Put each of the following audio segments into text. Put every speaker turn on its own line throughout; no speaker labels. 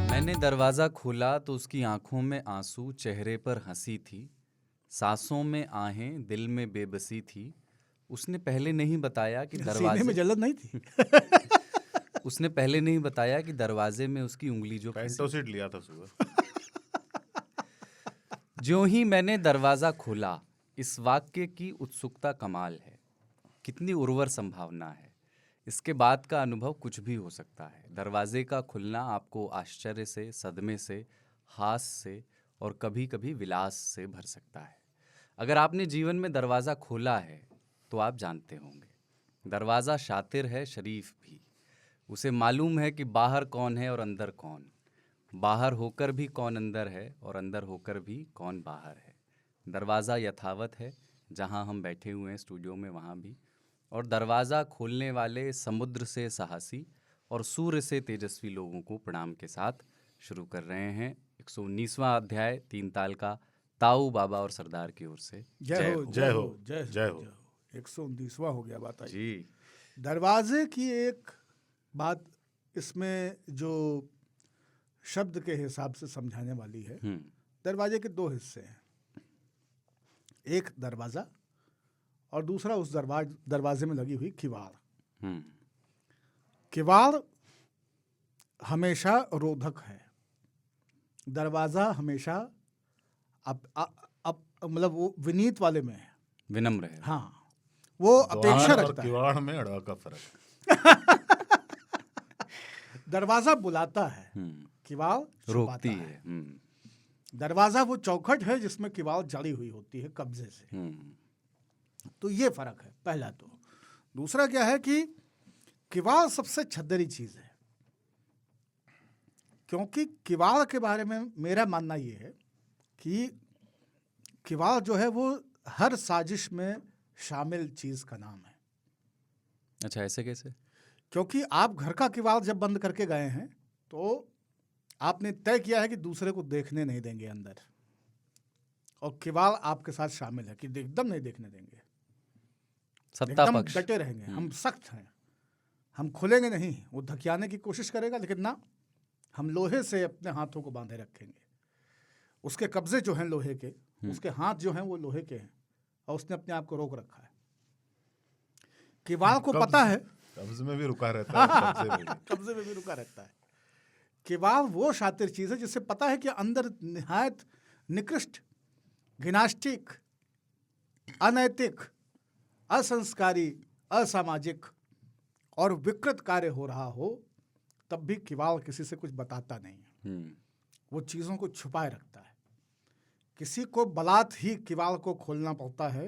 मैंने दरवाज़ा खोला तो उसकी आंखों में आंसू, चेहरे पर हंसी थी, सांसों में आहें, दिल में बेबसी थी। उसने पहले नहीं बताया कि
सीने में जलन नहीं थी।
उसने पहले नहीं बताया कि दरवाजे में उसकी उंगली जो फंसी
पेंटोसिड लिया था सुबह।
ज्यों ही मैंने दरवाज़ा खोला, इस वाक्य की उत्सुकता कमाल है। कितनी उर्वर संभावना है। इसके बाद का अनुभव कुछ भी हो सकता है। दरवाजे का खुलना आपको आश्चर्य से, सदमे से, हास से और कभी कभी विलास से भर सकता है। अगर आपने जीवन में दरवाज़ा खोला है तो आप जानते होंगे, दरवाज़ा शातिर है, शरीफ भी। उसे मालूम है कि बाहर कौन है और अंदर कौन, बाहर होकर भी कौन अंदर है और अंदर होकर भी कौन बाहर है। दरवाज़ा यथावत है, जहाँ हम बैठे हुए हैं स्टूडियो में वहाँ भी। और दरवाज़ा खोलने वाले समुद्र से साहसी और सूर्य से तेजस्वी लोगों को प्रणाम के साथ शुरू कर रहे हैं 119वां अध्याय 3 ताल का, ताऊ बाबा और सरदार की ओर से
जय हो
जय हो, जय हो।
119वां हो गया बात आई।
जी।
दरवाजे की एक बात इसमें जो शब्द के हिसाब से समझाने वाली है। दरवाजे के दो हिस्से हैं, एक दरवाजा और दूसरा उस दरवाजे में लगी हुई किवाड़। किवाड़ हमेशा रोधक है, दरवाजा हमेशा मतलब वो विनीत वाले में है,
विनम्र है।
हाँ, वो अपेक्षा रखता है।
किवाड़ में अड़ा का फर्क।
दरवाजा बुलाता है, किवाड़
रोकती
छुपाता
है।
दरवाजा वो चौखट है जिसमें किवाड़ जड़ी हुई होती है कब्जे से। तो ये फर्क है पहला। तो दूसरा क्या है कि किवाड़ सबसे छद्दरी चीज है, क्योंकि किवाड़ के बारे में मेरा मानना ये है कि किवाड़ जो है वो हर साजिश में शामिल चीज का नाम है।
अच्छा, ऐसे कैसे?
क्योंकि आप घर का किवाड़ जब बंद करके गए हैं तो आपने तय किया है कि दूसरे को देखने नहीं देंगे अंदर, और किवाड़ आपके साथ शामिल है कि एकदम नहीं देखने देंगे,
सत्ता
एकदम
पक्ष।
डटे रहेंगे, हम सख्त हैं, हम खुलेंगे नहीं। वो धकियाने की कोशिश करेगा लेकिन ना, हम लोहे से अपने हाथों को बांधे रखेंगे। उसके कब्जे जो हैं लोहे के, उसके हाथ जो हैं वो लोहे के हैं, और उसने अपने आप को रोक रखा है। किवाड़ को पता है,
कब्जे में भी रुका रहता है,
कब्जे में भी रुका रहता है। किवाड़ वो शातिर चीज है जिससे पता है कि अंदर निहायत निकृष्ट, घिनाष्टिक, अनैतिक, असंस्कारी, असामाजिक और विकृत कार्य हो रहा हो, तब भी किवाड़ किसी से कुछ बताता नहीं है। वो चीजों को छुपाए रखता है। किसी को बलात् ही किवाड़ को खोलना पड़ता है,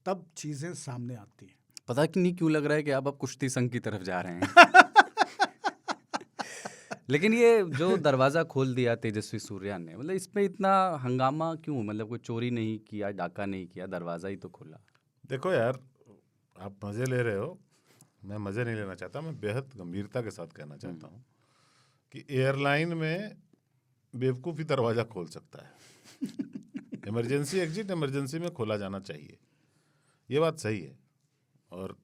तब चीजें सामने आती हैं।
पता कि नहीं क्यों लग रहा है कि आप अब कुश्ती संघ की तरफ जा रहे हैं। लेकिन ये जो दरवाजा खोल दिया तेजस्वी सूर्या ने, मतलब इस पे इतना हंगामा क्यों? मतलब कोई चोरी नहीं किया, डाका नहीं किया, दरवाजा ही तो खोला।
देखो यार, आप मजे ले रहे हो, मैं मजे नहीं लेना चाहता। मैं बेहद गंभीरता के साथ कहना चाहता हूँ कि एयरलाइन में बेवकूफ़ ही दरवाजा खोल सकता है। इमरजेंसी एग्जिट इमरजेंसी में खोला जाना चाहिए, ये बात सही है। और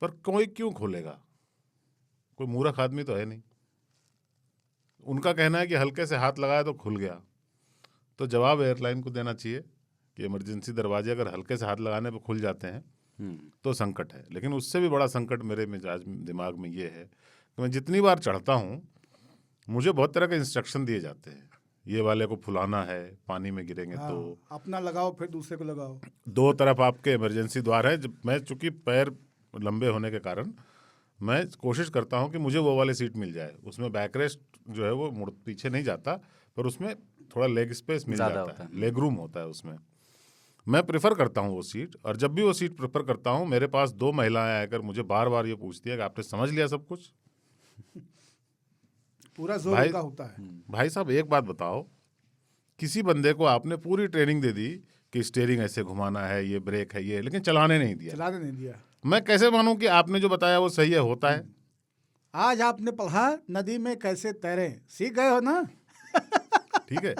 पर कोई क्यों खोलेगा? कोई मूर्ख आदमी तो है नहीं। उनका कहना है कि हल्के से हाथ लगाया तो खुल गया, तो जवाब एयरलाइन को देना चाहिए कि इमरजेंसी दरवाजे अगर हल्के से हाथ लगाने पर खुल जाते हैं तो संकट है। लेकिन उससे भी बड़ा संकट मेरे मिजाज दिमाग में ये है कि मैं जितनी बार चढ़ता हूँ, मुझे बहुत तरह के इंस्ट्रक्शन दिए जाते हैं। ये वाले को फुलाना है, पानी में गिरेंगे तो
अपना लगाओ फिर दूसरे को लगाओ।
दो तरफ आपके इमरजेंसी द्वार है। मैं चूंकि पैर लंबे होने के कारण मैं कोशिश करता हूं कि मुझे वो वाली सीट मिल जाए। उसमें बैकरेस्ट जो है वो मुड़ पीछे नहीं जाता, पर उसमें थोड़ा लेग स्पेस मिल जाता है, लेग रूम होता है उसमें। मैं प्रेफर करता हूं वो सीट। और जब भी वो सीट प्रेफर करता हूं, मेरे पास 2 महिलाएं आकर मुझे बार बार ये पूछती है कि आपने समझ लिया सब कुछ?
पूरा जोर उनका होता है।
भाई साहब, एक बात बताओ, किसी बंदे को आपने पूरी ट्रेनिंग दे दी कि स्टीयरिंग ऐसे घुमाना है, ये ब्रेक है, ये, लेकिन चलाने नहीं दिया। मैं कैसे मानूं कि आपने जो बताया वो सही है, होता है?
आज आपने पढ़ा नदी में कैसे तैरें, सीख गए हो ना।
ठीक है,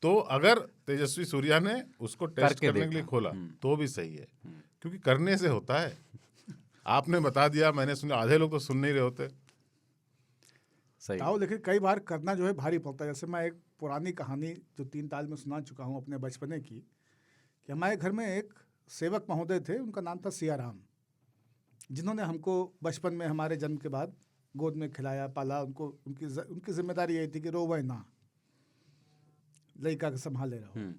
तो अगर तेजस्वी सूर्या ने उसको टेस्ट करने के लिए खोला तो भी सही है, क्योंकि करने से होता है। आपने बता दिया, मैंने सुना, आधे लोग तो सुन नहीं रहे होते।
सही।
ताऊ लेकिन कई बार करना जो है भारी पड़ता है। जैसे मैं एक पुरानी कहानी जो 3 ताल में सुना चुका हूँ अपने बचपने की, कि हमारे घर में एक सेवक महोदय थे, उनका नाम था सियाराम, जिन्होंने हमको बचपन में हमारे जन्म के बाद गोद में खिलाया पाला। उनकी जिम्मेदारी यही थी कि रोवे ना, लड़का के संभाले रहो।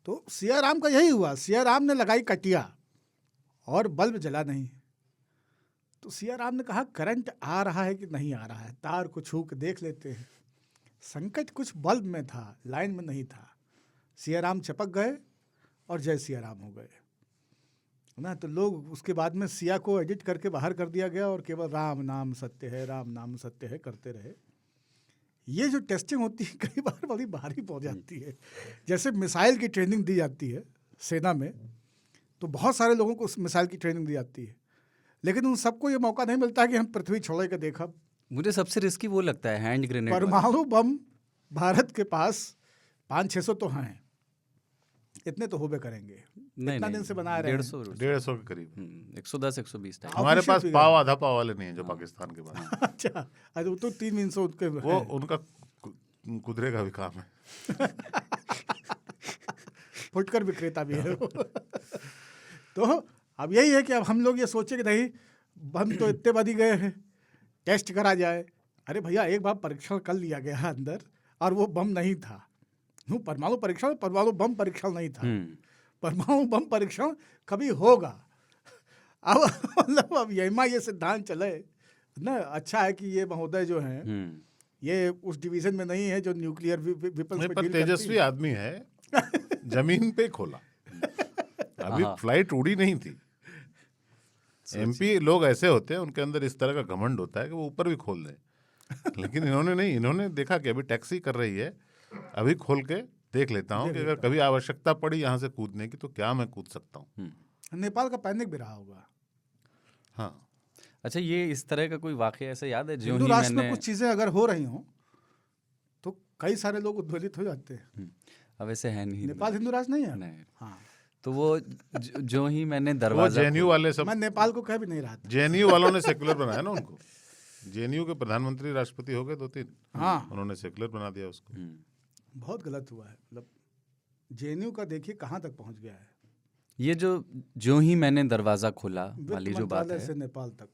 तो सियाराम का यही हुआ, सियाराम ने लगाई कटिया और बल्ब जला नहीं। तो सियाराम ने कहा करंट आ रहा है कि नहीं आ रहा है, तार को छू के देख लेते हैं। संकट कुछ बल्ब में था, लाइन में नहीं था। सियाराम चपक गए और जय सियाराम हो गए ना। तो लोग उसके बाद में सिया को एडिट करके बाहर कर दिया गया और केवल राम नाम सत्य है, राम नाम सत्य है करते रहे। ये जो टेस्टिंग होती है कई बार बड़ी भारी पड़ जाती है। जैसे मिसाइल की ट्रेनिंग दी जाती है सेना में, तो बहुत सारे लोगों को उस मिसाइल की ट्रेनिंग दी जाती है, लेकिन उन सबको ये मौका नहीं मिलता कि हम पृथ्वी छोड़े के देखा।
मुझे सबसे रिस्की वो लगता है हैंड ग्रेनेड।
परमाणु बम भारत के पास 500-600 तो हैं, इतने तो होबे करेंगे।
नहीं
इतना दिन से बना रहे हैं।
150 के करीब।
110-120 टाइप।
हमारे पास
Official
पाव आधा पाव वाले नहीं है जो पाकिस्तान के पास।
अच्छा, अरे वो तो 300 उनके
वो
हैं।
उनका कुदरे का भी काम है।
फुटकर विक्रेता भी है वो। तो अब यही है कि अब हम लोग ये सोचे कि नहीं, बम तो इतने बदी गए हैं, टेस्ट करा जाए। अरे भैया, एक बार परीक्षण कर लिया गया अंदर और वो बम नहीं था। परमाणु परीक्षण, परमाणु बम परीक्षण नहीं था। परमाणु बम परीक्षण कभी होगा। अब मतलब अब ये सिद्धांत चले ना, अच्छा है कि ये महोदय जो हैं ये उस डिवीजन में नहीं है जो न्यूक्लियर वेपन्स
नहीं,
पे
पर
डील करती
तेजस्वी
है।
आदमी है। जमीन पे खोला, अभी फ्लाइट उड़ी नहीं थी। एमपी लोग ऐसे होते हैं, उनके अंदर इस तरह का घमंड होता है कि वो ऊपर भी खोल दें। लेकिन इन्होंने नहीं, इन्होंने देखा कि अभी टैक्सी कर रही है, अभी खोल के देख लेता हूँ कि अगर कभी आवश्यकता पड़ी यहाँ से कूदने की तो क्या मैं कूद सकता हूँ।
नेपाल का पैनिक भी रहा होगा।
हाँ,
अच्छा, ये इस तरह का कोई वाकया ऐसे याद है जो
हिंदू
ही
राष्ट्र में
मैंने
कुछ चीजें अगर हो रही हों तो कई सारे लोग उद्वेलित हो जाते हैं।
अब ऐसे है नहीं।
नेपाल हिंदू राष्ट्र नहीं है।
नहीं।
हाँ,
तो वो जो ही मैंने
वो
दरवाजा
जेएनयू वाले सब,
मैं नेपाल को कह भी नहीं रहा था।
जेएनयू वालों ने सेकुलर बनाया ना उनको। जेएनयू के प्रधानमंत्री राष्ट्रपति हो गए 2-3,
हाँ,
उन्होंने सेकुलर बना दिया उसको।
बहुत गलत हुआ है। मतलब जेएनयू का देखिए कहाँ तक पहुँच गया है,
ये जो ही मैंने दरवाजा खोला वाली
वित्त
जो बात
मंत्रालय
है,
से नेपाल तक।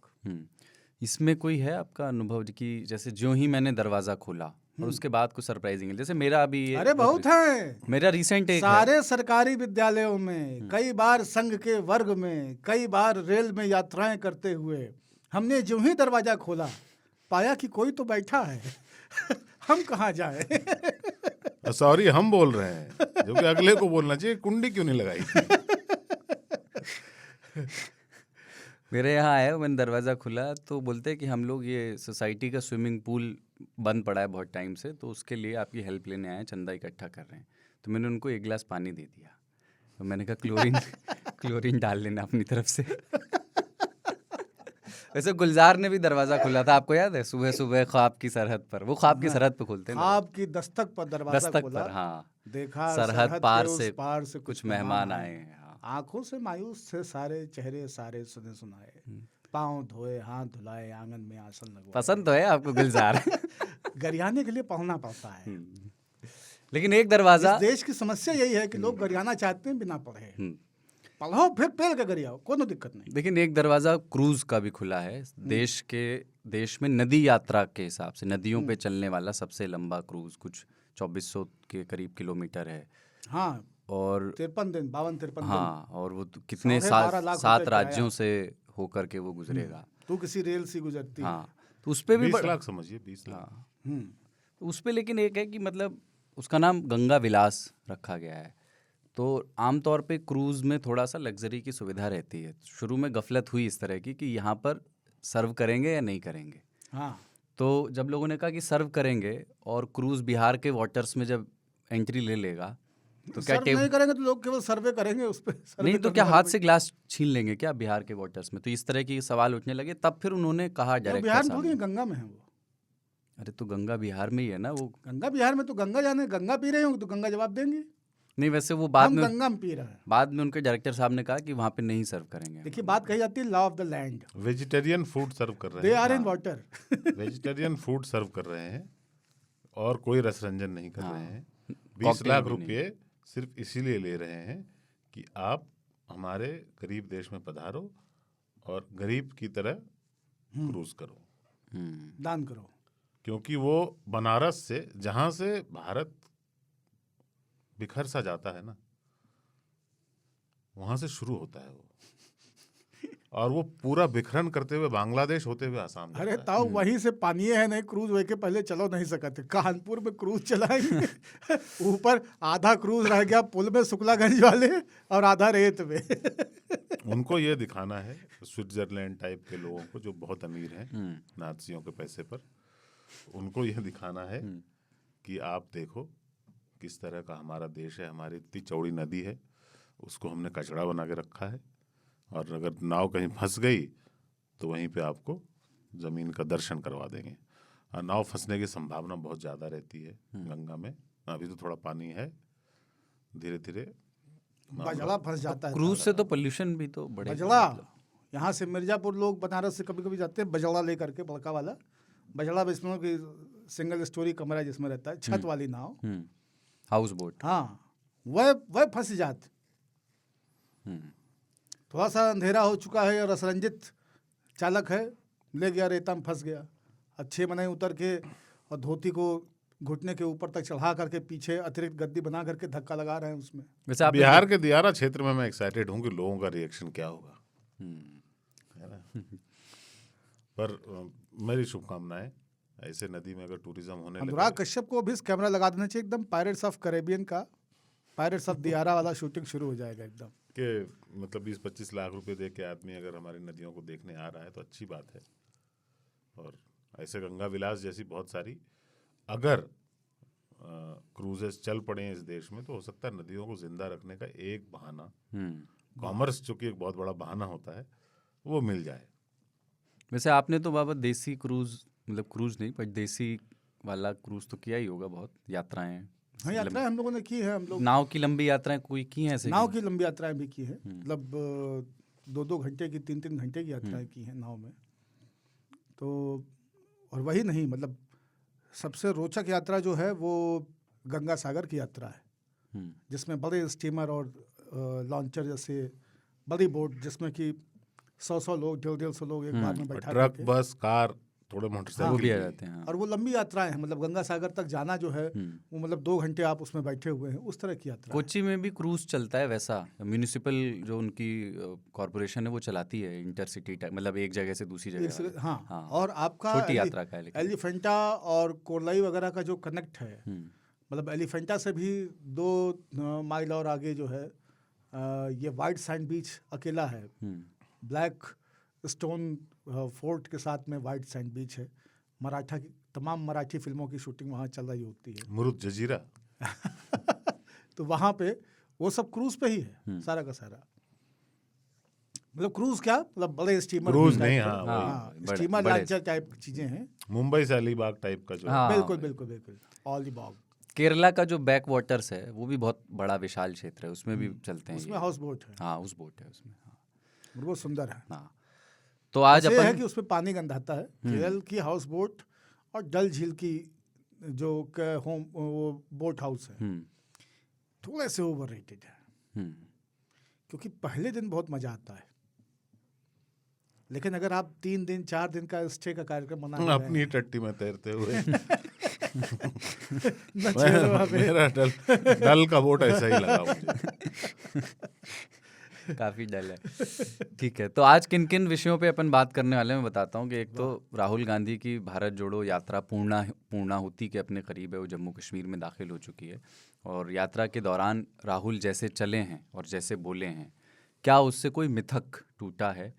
इसमें कोई है आपका अनुभव कि जैसे जो ही मैंने दरवाजा खोला और उसके बाद कुछ सरप्राइजिंग है? जैसे मेरा अभी ये
अरे बहुत है।
मेरा रिसेंट एक है।
सारे सरकारी विद्यालयों में, कई बार संघ के वर्ग में, कई बार रेल में यात्राएं करते हुए हमने जो ही दरवाजा खोला पाया कि कोई तो बैठा है। हम कहाँ जाए।
सॉरी, हम बोल रहे हैं, जो कि अगले को बोलना चाहिए, कुंडी क्यों नहीं लगाई।
मेरे यहाँ आया, मैंने दरवाज़ा खुला तो बोलते हैं कि हम लोग ये सोसाइटी का स्विमिंग पूल बंद पड़ा है बहुत टाइम से, तो उसके लिए आपकी हेल्प लेने आए हैं, चंदा इकट्ठा कर रहे हैं। तो मैंने उनको 1 गिलास पानी दे दिया। तो मैंने कहा क्लोरीन डाल लेना अपनी तरफ से। वैसे गुलजार ने भी दरवाज़ा खोला था, आपको याद है? सुबह सुबह ख्वाब की सरहद पर, वो ख्वाब की सरहद पर खोलते हैं ना,
ख्वाब की दस्तक पर दरवाजा
दस्तक
खोला,
पर। हाँ,
देखा
सरहद
के
पार
उस
से
पार से
कुछ मेहमान आए हैं। हाँ।
आंखों से मायूस थे सारे चेहरे, सारे सुने सुनाए, पाँव धोए, हाथ धुलाए, आंगन में आसन लगवाए।
पसंद तो है आपको गुलजार।
गरियाने के लिए पढ़ना पड़ता है।
लेकिन एक दरवाजा,
इस देश की समस्या यही है कि लोग गरियाना चाहते हैं बिना पढ़े। पढ़ो फिर पेल के गरियाओ, कोई दिक्कत नहीं।
लेकिन एक दरवाजा क्रूज का भी खुला है। देश में नदी यात्रा के हिसाब से नदियों पे चलने वाला सबसे लंबा क्रूज, कुछ 2400 के करीब किलोमीटर है।
हाँ,
और
53 दिन, 52-53
हाँ, और वो तो कितने
12.5 लाख
7
रुपए
राज्यों से होकर के वो गुजरेगा।
तू किसी रेल से गुजरती है।
हाँ, तो उस पे भी
20 लाख समझिए, 20 लाख।
हाँ,
हम्म,
तो उस पे लेकिन एक है कि मतलब उसका नाम गंगा विलास रखा गया है। तो आमतौर पे क्रूज़ में थोड़ा सा लग्जरी की सुविधा रहती है। शुरू में गफलत हुई इस तरह की कि यहाँ पर सर्व करेंगे या नहीं करेंगे।
हाँ,
तो जब लोगों ने कहा कि सर्व करेंगे और क्रूज़ बिहार के वाटर्स में जब एंट्री ले लेगा तो क्या
सर्व नहीं करेंगे तो लोग केवल सर्वे करेंगे उस पे।
नहीं तो क्या हाथ से ग्लास छीन लेंगे क्या बिहार के वाटर्स में? तो इस तरह की सवाल उठने लगे। तब फिर उन्होंने कहा डायरेक्टर
बिहार में
साहब
थोड़ी
ने,
है, गंगा में है वो।
अरे तो गंगा बिहार में ही है ना वो।
गंगा बिहार में तो गंगा जाने, गंगा पी रहे हो तो गंगा जवाब देंगी।
नहीं, वैसे वो बाद
हम
में
गंगा में पी रहे हैं।
बाद में उनके डायरेक्टर साहब ने कहा कि वहाँ पे नहीं सर्व करेंगे।
देखिए, बात कही जाती है law of the land,
vegetarian food serve कर रहे
दे आर इन
हैं,
वाटर।
वेजिटेरियन फूड सर्व कर रहे हैं और कोई रस रंजन नहीं कर रहे हैं। 20
कॉकटेल
लाख
भी नहीं।
रुपए सिर्फ इसीलिए ले रहे हैं कि आप हमारे गरीब देश में पधारो और गरीब की तरह क्रूज करो,
दान करो।
क्योंकि वो बनारस से, जहां से भारत बिखर सा जाता है ना, वहां से शुरू होता है वो, और वो पूरा बिखरन करते हुए बांग्लादेश होते हुए आसाम
अरे
जाता है।
ताऊ, वहीं से पानी है नहीं, क्रूज वे के पहले चलो नहीं सकते, कानपुर में क्रूज चलाएंगे। ऊपर आधा क्रूज रह गया पुल में शुक्लागंज वाले, और आधा रेत में।
उनको ये दिखाना है स्विट्जरलैंड टाइप के लोगों को जो बहुत अमीर हैं नाज़ियों के पैसे पर, उनको ये दिखाना है कि आप देखो किस तरह का हमारा देश है, हमारी इतनी चौड़ी नदी है, उसको हमने कचड़ा बना के रखा है, और अगर नाव कहीं फंस गई तो वहीं पे आपको ज़मीन का दर्शन करवा देंगे। और नाव फंसने की संभावना बहुत ज़्यादा रहती है गंगा में। अभी तो थोड़ा पानी है, धीरे धीरे
बजड़ा फंस जाता है।
क्रूज से तो पोल्यूशन भी तो बढ़ेगा।
बजड़ा, यहाँ से मिर्जापुर लोग बनारस से कभी कभी जाते हैं बजड़ा लेकर के, बड़का वाला बजड़ा, इसमें कि सिंगल स्टोरी कमरा है जिसमें रहता है, छत वाली नाव।
House boat.
हाँ, वह फंस जाते। थोड़ा सा अंधेरा हो चुका है और असरंजित चालक है, ले गया, रेता में फंस गया। अच्छे मने उतर के और धोती को घुटने के ऊपर तक चढ़ा करके पीछे अतिरिक्त गद्दी बना करके धक्का लगा रहे हैं उसमें।
वैसे आप
बिहार के दियारा क्षेत्र में मैं एक्साइटेड हूँ कि लोगों का रिएक्शन क्या होगा, है ना? पर मेरी शुभकामनाएं, ऐसे नदी में अगर टूरिज्म होने
अनुराग
लगे,
कश्यप को भी कैमरा लगा देना चाहिए एकदम, पायरेट्स ऑफ कैरेबियन का, पायरेट्स ऑफ दियारा वाला शूटिंग शुरू हो जाएगा एकदम।
कि मतलब 20-25 लाख रुपए दे के आदमी अगर हमारी नदियों को देखने आ रहा है तो अच्छी बात है। और ऐसे गंगा विलास जैसी बहुत सारी अगर क्रूजेस चल पड़े इस देश में, तो हो सकता है नदियों को जिंदा रखने का एक बहाना, कॉमर्स जो कि एक बहुत बड़ा बहाना होता है, वो मिल जाए।
वैसे आपने तो बाबा देसी क्रूज, मतलब क्रूज नहीं पर देसी वाला क्रूज तो किया ही होगा, बहुत यात्राएं।
हाँ, यात्राएं हम लोगों ने की है। हम लोग
नाव की लंबी यात्राएं कोई की हैं ऐसे?
नाव की लंबी यात्राएं भी की है, मतलब 2-2 घंटे की, 3-3 घंटे की यात्राएं की हैं नाव में। तो और वही नहीं, मतलब सबसे रोचक यात्रा जो है वो गंगा सागर की यात्रा है, जिसमें बड़े स्टीमर और लॉन्चर जैसे बड़ी बोट, जिसमें कि 100 लोग, 150 लोग एक बार में बैठा
ट्रक,
करके,
बस, कार, थोड़े
वो
मोटरसाइकिल
भी आ
भी।
जाते हैं।
और वो लंबी यात्राएं हैं, मतलब गंगा सागर तक जाना जो है वो मतलब 2 घंटे आप उसमें बैठे हुए हैं, उस तरह की यात्रा है।
कोच्चि में भी क्रूज चलता है वैसा, म्यूनिसिपल जो उनकी कॉरपोरेशन है वो चलाती है, इंटरसिटी टाइप, मतलब एक जगह से दूसरी जगह वाला।
हाँ, और आपका
छोटी यात्रा का है लेकिन।
एलिफेंटा और कोरलाई वगैरह का जो कनेक्ट है, मतलब एलिफेंटा से भी 2 माइल और आगे जो है ये वाइट सैंड बीच अकेला है, ब्लैक स्टोन फोर्ट के साथ में वाइट सैंड बीच है। मराठा की तमाम मराठी फिल्मों की शूटिंग वहाँ चल रही होती है।
मुरुद जजीरा।
तो वहाँ पे वो सब क्रूज पे ही है सारा का सारा, मतलब क्रूज क्या, मतलब बड़े स्टीमर,
क्रूज नहीं, हाँ,
स्टीमर लॉन्चर टाइप चीजें हैं,
मुंबई से अलीबाग टाइप का जो है।
हाँ,
बिल्कुल बिल्कुल बिल्कुल, ऑल दी बॉग।
केरला का जो बैक वाटर्स है वो भी बहुत बड़ा विशाल क्षेत्र है, उसमें भी चलते हैं
उसमें
ये।
हाउस बोट है,
हाँ, उस बोट है उसमें। हाँ,
वो सुंदर है।
हाँ। तो आज
ऐसे है
अपन
कि उसमें पानी गंधाता है। केरल की हाउस बोट और डल झील की जो होम वो बोट हाउस है, थोड़े से ओवररेटेड है, क्योंकि पहले दिन बहुत मजा आता है, लेकिन अगर आप 3 दिन 4 दिन का स्टे का कार्यक्रम बना रहे हैं,
अपनी टट्टी में तैरते हुए
नचेरवा में,
मेरा डल का बोट ऐसा ही लगा मुझे।
काफी डल है। ठीक है, तो आज किन किन विषयों पे अपन बात करने वाले हैं मैं बताता हूँ कि एक तो राहुल गांधी की भारत जोड़ो यात्रा पूर्णाहुति के अपने करीब है, वो जम्मू कश्मीर में दाखिल हो चुकी है, और यात्रा के दौरान राहुल जैसे चले हैं और जैसे बोले हैं, क्या उससे कोई मिथक टूटा है?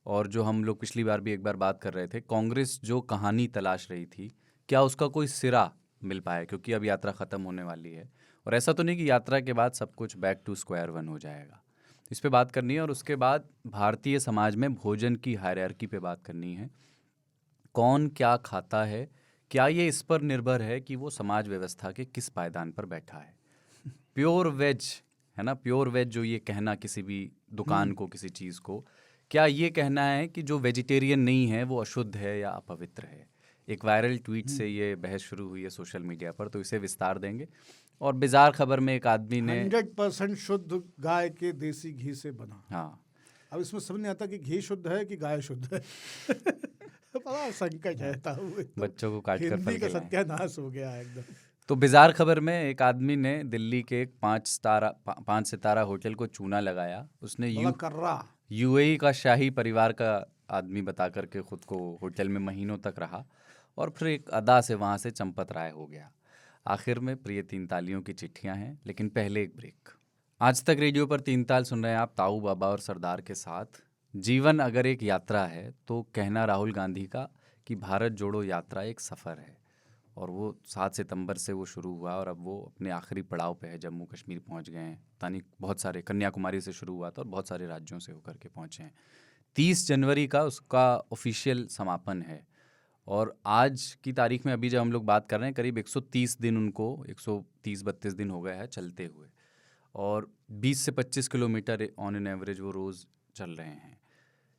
और जो हम लोग पिछली बार भी एक बार बात कर रहे थे, कांग्रेस जो कहानी तलाश रही थी, क्या उसका कोई सिरा मिल पाया? क्योंकि अब यात्रा ख़त्म होने वाली है, और ऐसा तो नहीं कि यात्रा के बाद सब कुछ बैक टू स्क्वायर वन हो जाएगा। इस पे बात करनी है, और उसके बाद भारतीय समाज में भोजन की हायरार्की पे बात करनी है। कौन क्या खाता है, क्या ये इस पर निर्भर है कि वो समाज व्यवस्था के किस पायदान पर बैठा है? प्योर वेज है ना, प्योर वेज जो ये कहना किसी भी दुकान को, किसी चीज़ को, क्या ये कहना है कि जो वेजिटेरियन नहीं है वो अशुद्ध है या अपवित्र है? एक वायरल ट्वीट से ये बहस शुरू हुई है सोशल मीडिया पर, तो इसे विस्तार देंगे। और बिजार खबर में एक आदमी ने
100% शुद्ध गाय के देसी घी से बना।
हाँ,
अब इसमें समझ नहीं आता कि घी शुद्ध है कि गाय शुद्ध है। बड़ा संकट है,
बच्चों को काट कर
हिंदी
फल
का
खिलाएं।
सत्यानाश हो गया है एकदम।
तो बिजार खबर में एक आदमी ने दिल्ली के एक 5 सितारा होटल को चूना लगाया। उसने
बड़ा कर्रा।
यूएई का शाही परिवार का आदमी बता करके खुद को होटल में महीनों तक रहा और फिर एक अदा से वहाँ से चंपत राय हो गया। आखिर में प्रिय तीन तालियों की चिट्ठियाँ हैं, लेकिन पहले एक ब्रेक। आज तक रेडियो पर तीन ताल सुन रहे हैं आप ताऊ बाबा और सरदार के साथ। जीवन अगर एक यात्रा है तो कहना राहुल गांधी का कि भारत जोड़ो यात्रा एक सफ़र है, और वो 7 सितंबर से वो शुरू हुआ और अब वो अपने आखिरी पड़ाव पे है। जम्मू कश्मीर पहुंच गए हैं, तानी बहुत सारे, कन्याकुमारी से शुरू हुआ था और बहुत सारे राज्यों से होकर के पहुंचे हैं। 30 जनवरी का उसका ऑफिशियल समापन है और आज की तारीख में अभी जब हम लोग बात कर रहे हैं करीब 130 दिन, उनको 130-32 दिन हो गए हैं चलते हुए, और 20 से 25 किलोमीटर ऑन एन एवरेज वो रोज़ चल रहे हैं।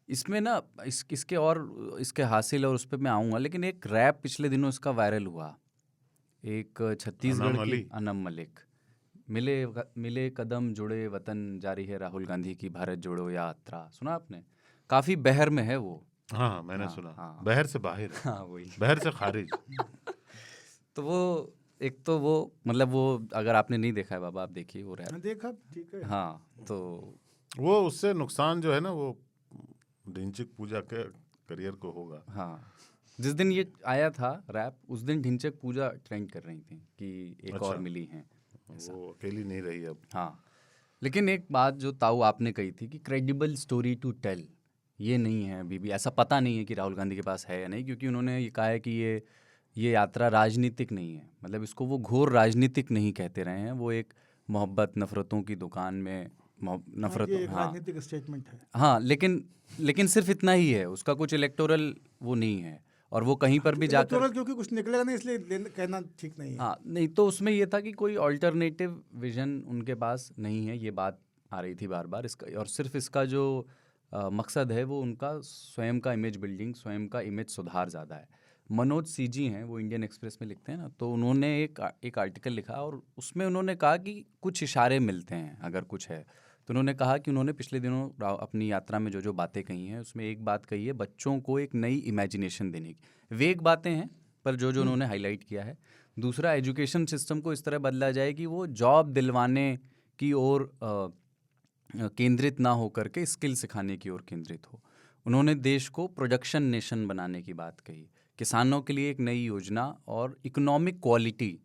इसमें ना इसके हासिल और उस पर मैं आऊँगा, लेकिन एक रैप पिछले दिनों इसका वायरल हुआ। एक छत्तीसगढ़ की अनम मलिक, मिले कदम जुड़े वतन जारी है राहुल गांधी की भारत जोड़ो यात्रा। सुना आपने? काफ़ी बहर में है वो।
हाँ, मैंने सुना। बहर से बाहर है।
हाँ, वही।
बहर से खारिज।
तो वो एक तो वो मतलब वो अगर आपने नहीं देखा है बाबा, आप देखिए वो रैप।
देखा, ठीक है।
हाँ, तो
वो उससे नुकसान जो है ना वो ढिंचिक पूजा के करियर को होगा।
हाँ, जिस दिन ये आया था रैप, उस दिन ढिंचक पूजा ट्रेंड कर रही थी कि एक और मिली हैं।
वो अकेली नहीं रही अब।
हाँ, लेकिन एक बात जो ताऊ आपने कही थी कि क्रेडिबल स्टोरी टू टेल, ये नहीं है अभी भी। ऐसा पता नहीं है कि राहुल गांधी के पास है या नहीं, क्योंकि उन्होंने ये कहा है कि ये यात्रा राजनीतिक नहीं है। मतलब इसको वो घोर राजनीतिक नहीं कहते रहे हैं, वो एक मोहब्बत नफ़रतों की दुकान में नफ़रतों,
ये
हाँ
राजनीतिक स्टेटमेंट है।
हाँ, लेकिन सिर्फ इतना ही है, उसका कुछ इलेक्टोरल वो नहीं है, और वो कहीं पर भी जाकर
इलेक्टोरल क्योंकि कुछ निकलेगा नहीं, इसलिए कहना ठीक नहीं है।
हाँ, नहीं तो उसमें ये था कि कोई ऑल्टरनेटिव विजन उनके पास नहीं है, ये बात आ रही थी बार बार इसका। और सिर्फ इसका जो मकसद है वो उनका स्वयं का इमेज बिल्डिंग, स्वयं का इमेज सुधार ज़्यादा है। मनोज सीजी हैं, वो इंडियन एक्सप्रेस में लिखते हैं ना, तो उन्होंने एक आर्टिकल लिखा और उसमें उन्होंने कहा कि कुछ इशारे मिलते हैं अगर कुछ है। तो उन्होंने कहा कि उन्होंने पिछले दिनों अपनी यात्रा में जो जो बातें कही हैं उसमें एक बात कही है बच्चों को एक नई इमेजिनेशन देने की। वेग बातें हैं पर जो उन्होंने हाईलाइट किया है। दूसरा, एजुकेशन सिस्टम को इस तरह बदला जाए कि वो जॉब दिलवाने की ओर केंद्रित ना हो करके स्किल सिखाने की ओर केंद्रित हो। उन्होंने देश को प्रोडक्शन नेशन बनाने की बात कही, किसानों के लिए एक नई योजना और इकोनॉमिक क्वालिटी